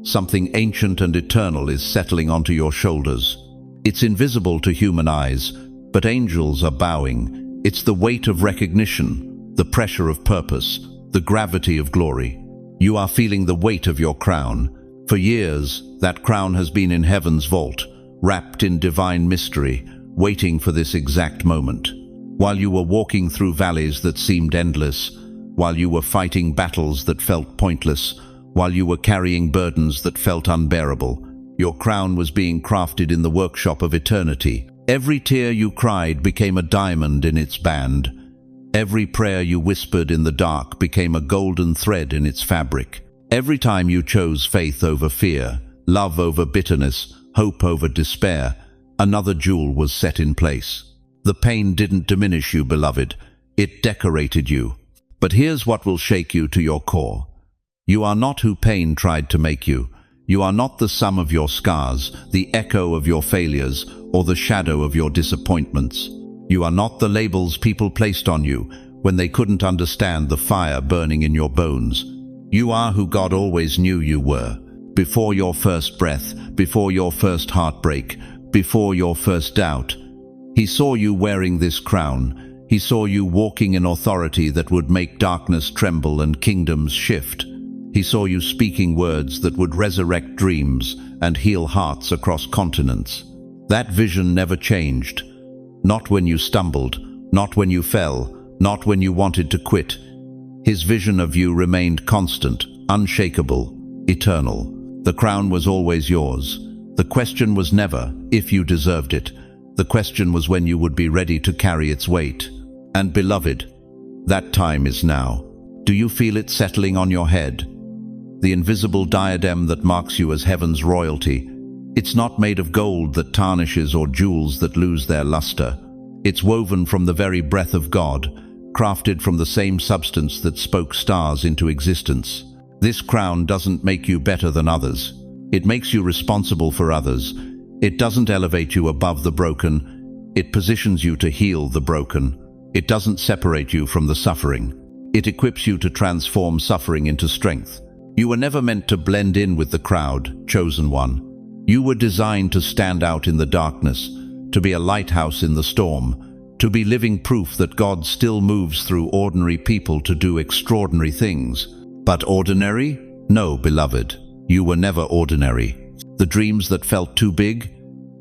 Something ancient and eternal is settling onto your shoulders. It's invisible to human eyes, but angels are bowing. It's the weight of recognition, the pressure of purpose, the gravity of glory. You are feeling the weight of your crown. For years, that crown has been in heaven's vault, wrapped in divine mystery, waiting for this exact moment. While you were walking through valleys that seemed endless, while you were fighting battles that felt pointless, while you were carrying burdens that felt unbearable, your crown was being crafted in the workshop of eternity. Every tear you cried became a diamond in its band. Every prayer you whispered in the dark became a golden thread in its fabric. Every time you chose faith over fear, love over bitterness, hope over despair, another jewel was set in place. The pain didn't diminish you, beloved. It decorated you. But here's what will shake you to your core. You are not who pain tried to make you. You are not the sum of your scars, the echo of your failures, or the shadow of your disappointments. You are not the labels people placed on you when they couldn't understand the fire burning in your bones. You are who God always knew you were. Before your first breath, before your first heartbreak, before your first doubt. He saw you wearing this crown. He saw you walking in authority that would make darkness tremble and kingdoms shift. He saw you speaking words that would resurrect dreams and heal hearts across continents. That vision never changed. Not when you stumbled, not when you fell, not when you wanted to quit. His vision of you remained constant, unshakable, eternal. The crown was always yours. The question was never if you deserved it. The question was when you would be ready to carry its weight. And beloved, that time is now. Do you feel it settling on your head? The invisible diadem that marks you as heaven's royalty. It's not made of gold that tarnishes or jewels that lose their luster. It's woven from the very breath of God, crafted from the same substance that spoke stars into existence. This crown doesn't make you better than others. It makes you responsible for others. It doesn't elevate you above the broken. It positions you to heal the broken. It doesn't separate you from the suffering. It equips you to transform suffering into strength. You were never meant to blend in with the crowd, chosen one. You were designed to stand out in the darkness, to be a lighthouse in the storm, to be living proof that God still moves through ordinary people to do extraordinary things. But ordinary? No, beloved. You were never ordinary. The dreams that felt too big?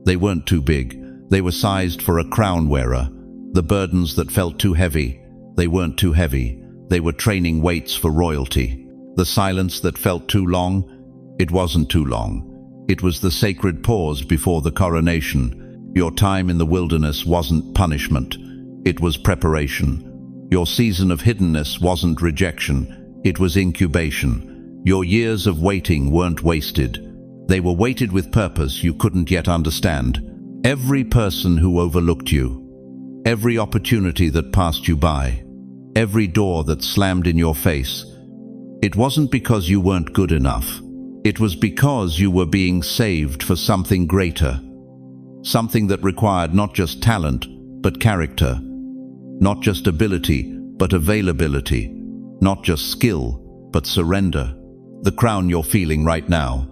They weren't too big. They were sized for a crown wearer. The burdens that felt too heavy? They weren't too heavy. They were training weights for royalty. The silence that felt too long? It wasn't too long. It was the sacred pause before the coronation. Your time in the wilderness wasn't punishment. It was preparation. Your season of hiddenness wasn't rejection. It was incubation. Your years of waiting weren't wasted. They were weighted with purpose you couldn't yet understand. Every person who overlooked you, every opportunity that passed you by, every door that slammed in your face, it wasn't because you weren't good enough. It was because you were being saved for something greater. Something that required not just talent, but character. Not just ability, but availability. Not just skill, but surrender. The crown you're feeling right now,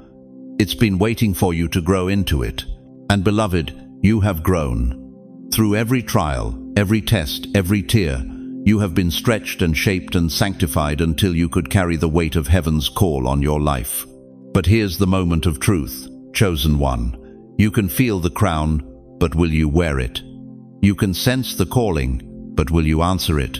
it's been waiting for you to grow into it. And beloved, you have grown. Through every trial, every test, every tear, you have been stretched and shaped and sanctified until you could carry the weight of heaven's call on your life. But here's the moment of truth, chosen one. You can feel the crown, but will you wear it? You can sense the calling, but will you answer it?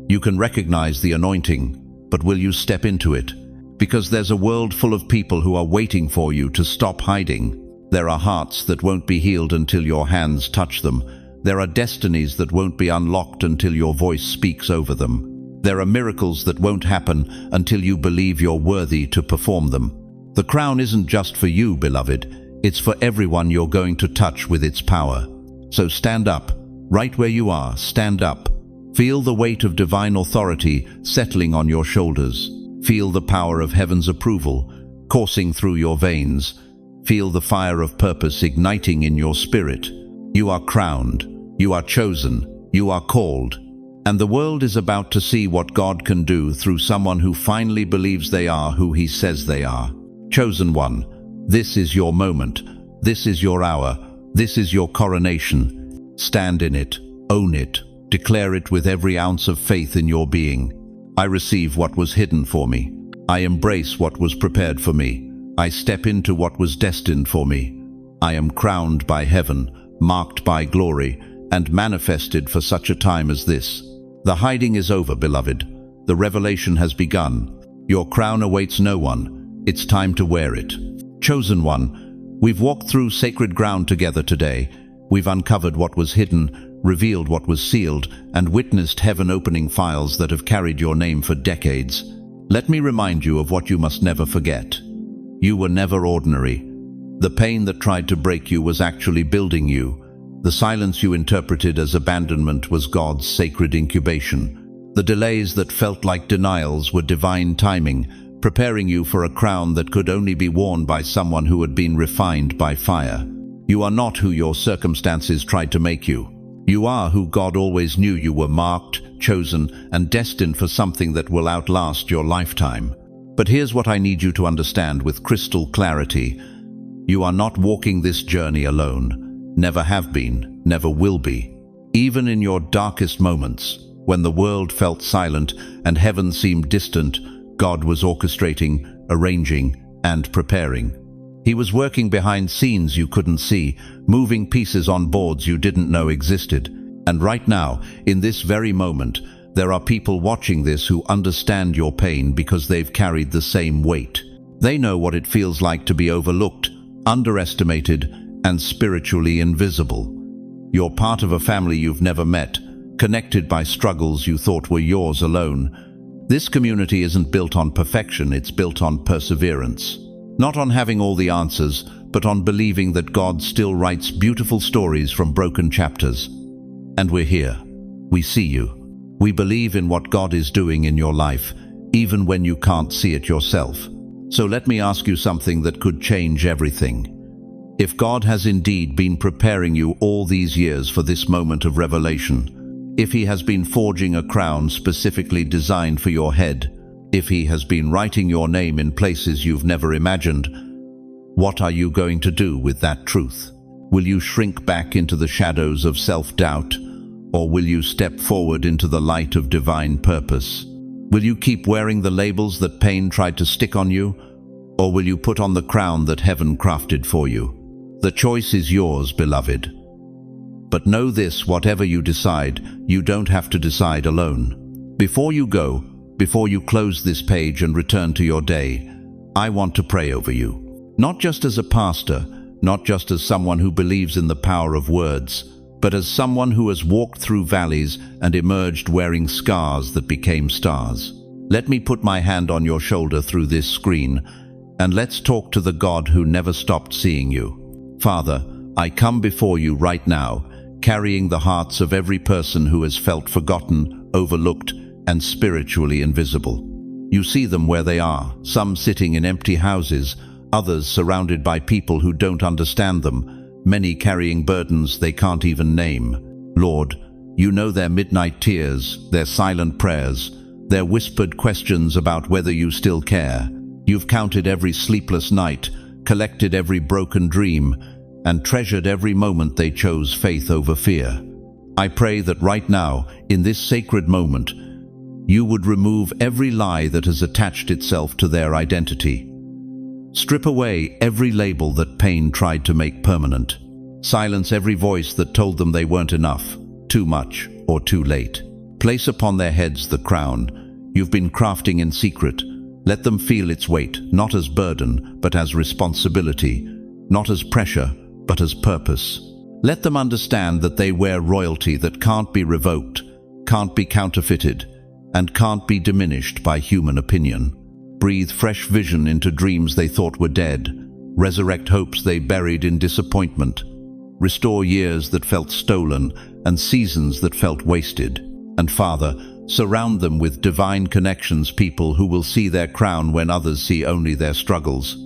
You can recognize the anointing, but will you step into it? Because there's a world full of people who are waiting for you to stop hiding. There are hearts that won't be healed until your hands touch them. There are destinies that won't be unlocked until your voice speaks over them. There are miracles that won't happen until you believe you're worthy to perform them. The crown isn't just for you, beloved. It's for everyone you're going to touch with its power. So stand up. Right where you are, stand up. Feel the weight of divine authority settling on your shoulders. Feel the power of heaven's approval coursing through your veins. Feel the fire of purpose igniting in your spirit. You are crowned. You are chosen. You are called. And the world is about to see what God can do through someone who finally believes they are who He says they are. Chosen one, this is your moment. This is your hour. This is your coronation. Stand in it. Own it. Declare it with every ounce of faith in your being. I receive what was hidden for me. I embrace what was prepared for me. I step into what was destined for me. I am crowned by heaven, marked by glory, and manifested for such a time as this. The hiding is over, beloved. The revelation has begun. Your crown awaits no one. It's time to wear it. Chosen one, we've walked through sacred ground together today. We've uncovered what was hidden, revealed what was sealed, and witnessed heaven opening files that have carried your name for decades. Let me remind you of what you must never forget. You were never ordinary. The pain that tried to break you was actually building you. The silence you interpreted as abandonment was God's sacred incubation. The delays that felt like denials were divine timing, preparing you for a crown that could only be worn by someone who had been refined by fire. You are not who your circumstances tried to make you. You are who God always knew you were, marked, chosen, and destined for something that will outlast your lifetime. But here's what I need you to understand with crystal clarity. You are not walking this journey alone. Never have been, never will be. Even in your darkest moments, when the world felt silent and heaven seemed distant, God was orchestrating, arranging, and preparing. He was working behind scenes you couldn't see, moving pieces on boards you didn't know existed. And right now, in this very moment, there are people watching this who understand your pain because they've carried the same weight. They know what it feels like to be overlooked, underestimated, and spiritually invisible. You're part of a family you've never met, connected by struggles you thought were yours alone. This community isn't built on perfection, it's built on perseverance. Not on having all the answers, but on believing that God still writes beautiful stories from broken chapters. And we're here. We see you. We believe in what God is doing in your life, even when you can't see it yourself. So let me ask you something that could change everything. If God has indeed been preparing you all these years for this moment of revelation, if He has been forging a crown specifically designed for your head, if He has been writing your name in places you've never imagined, what are you going to do with that truth? Will you shrink back into the shadows of self-doubt, or will you step forward into the light of divine purpose? Will you keep wearing the labels that pain tried to stick on you, or will you put on the crown that heaven crafted for you? The choice is yours, beloved. But know this, whatever you decide, you don't have to decide alone. Before you go, before you close this page and return to your day, I want to pray over you. Not just as a pastor, not just as someone who believes in the power of words, but as someone who has walked through valleys and emerged wearing scars that became stars. Let me put my hand on your shoulder through this screen, and let's talk to the God who never stopped seeing you. Father, I come before you right now, carrying the hearts of every person who has felt forgotten, overlooked, and spiritually invisible. You see them where they are, some sitting in empty houses, others surrounded by people who don't understand them, many carrying burdens they can't even name. Lord, you know their midnight tears, their silent prayers, their whispered questions about whether you still care. You've counted every sleepless night, collected every broken dream, and treasured every moment they chose faith over fear. I pray that right now, in this sacred moment, you would remove every lie that has attached itself to their identity. Strip away every label that pain tried to make permanent. Silence every voice that told them they weren't enough, too much, or too late. Place upon their heads the crown you've been crafting in secret. Let them feel its weight, not as burden, but as responsibility, not as pressure, but as purpose. Let them understand that they wear royalty that can't be revoked, can't be counterfeited, and can't be diminished by human opinion. Breathe fresh vision into dreams they thought were dead. Resurrect hopes they buried in disappointment. Restore years that felt stolen and seasons that felt wasted. And Father, surround them with divine connections, people who will see their crown when others see only their struggles.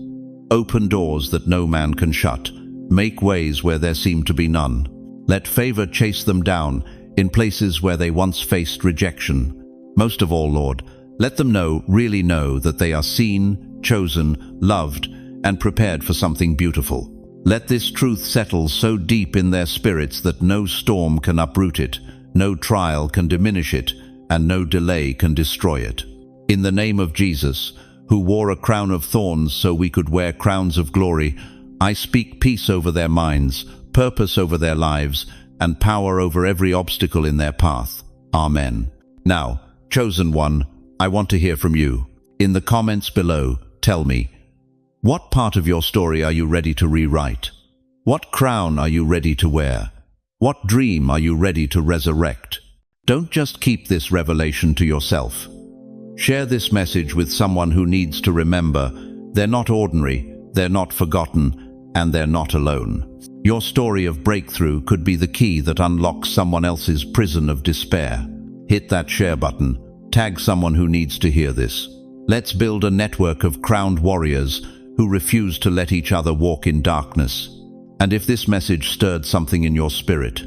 Open doors that no man can shut. Make ways where there seem to be none. Let favor chase them down in places where they once faced rejection. Most of all, Lord, let them know, really know, that they are seen, chosen, loved, and prepared for something beautiful. Let this truth settle so deep in their spirits that no storm can uproot it, no trial can diminish it, and no delay can destroy it. In the name of Jesus, who wore a crown of thorns so we could wear crowns of glory, I speak peace over their minds, purpose over their lives, and power over every obstacle in their path. Amen. Now, chosen one, I want to hear from you. In the comments below, tell me, what part of your story are you ready to rewrite? What crown are you ready to wear? What dream are you ready to resurrect? Don't just keep this revelation to yourself. Share this message with someone who needs to remember they're not ordinary, they're not forgotten, and they're not alone. Your story of breakthrough could be the key that unlocks someone else's prison of despair. Hit that share button. Tag someone who needs to hear this. Let's build a network of crowned warriors who refuse to let each other walk in darkness. And if this message stirred something in your spirit,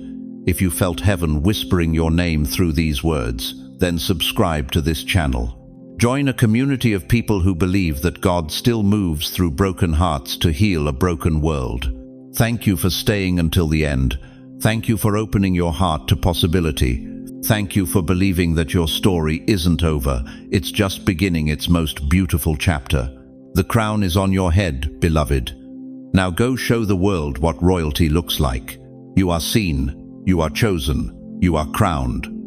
if you felt heaven whispering your name through these words, then subscribe to this channel. Join a community of people who believe that God still moves through broken hearts to heal a broken world. Thank you for staying until the end. Thank you for opening your heart to possibility. Thank you for believing that your story isn't over. It's just beginning its most beautiful chapter. The crown is on your head, beloved. Now go show the world what royalty looks like. You are seen, you are chosen, you are crowned.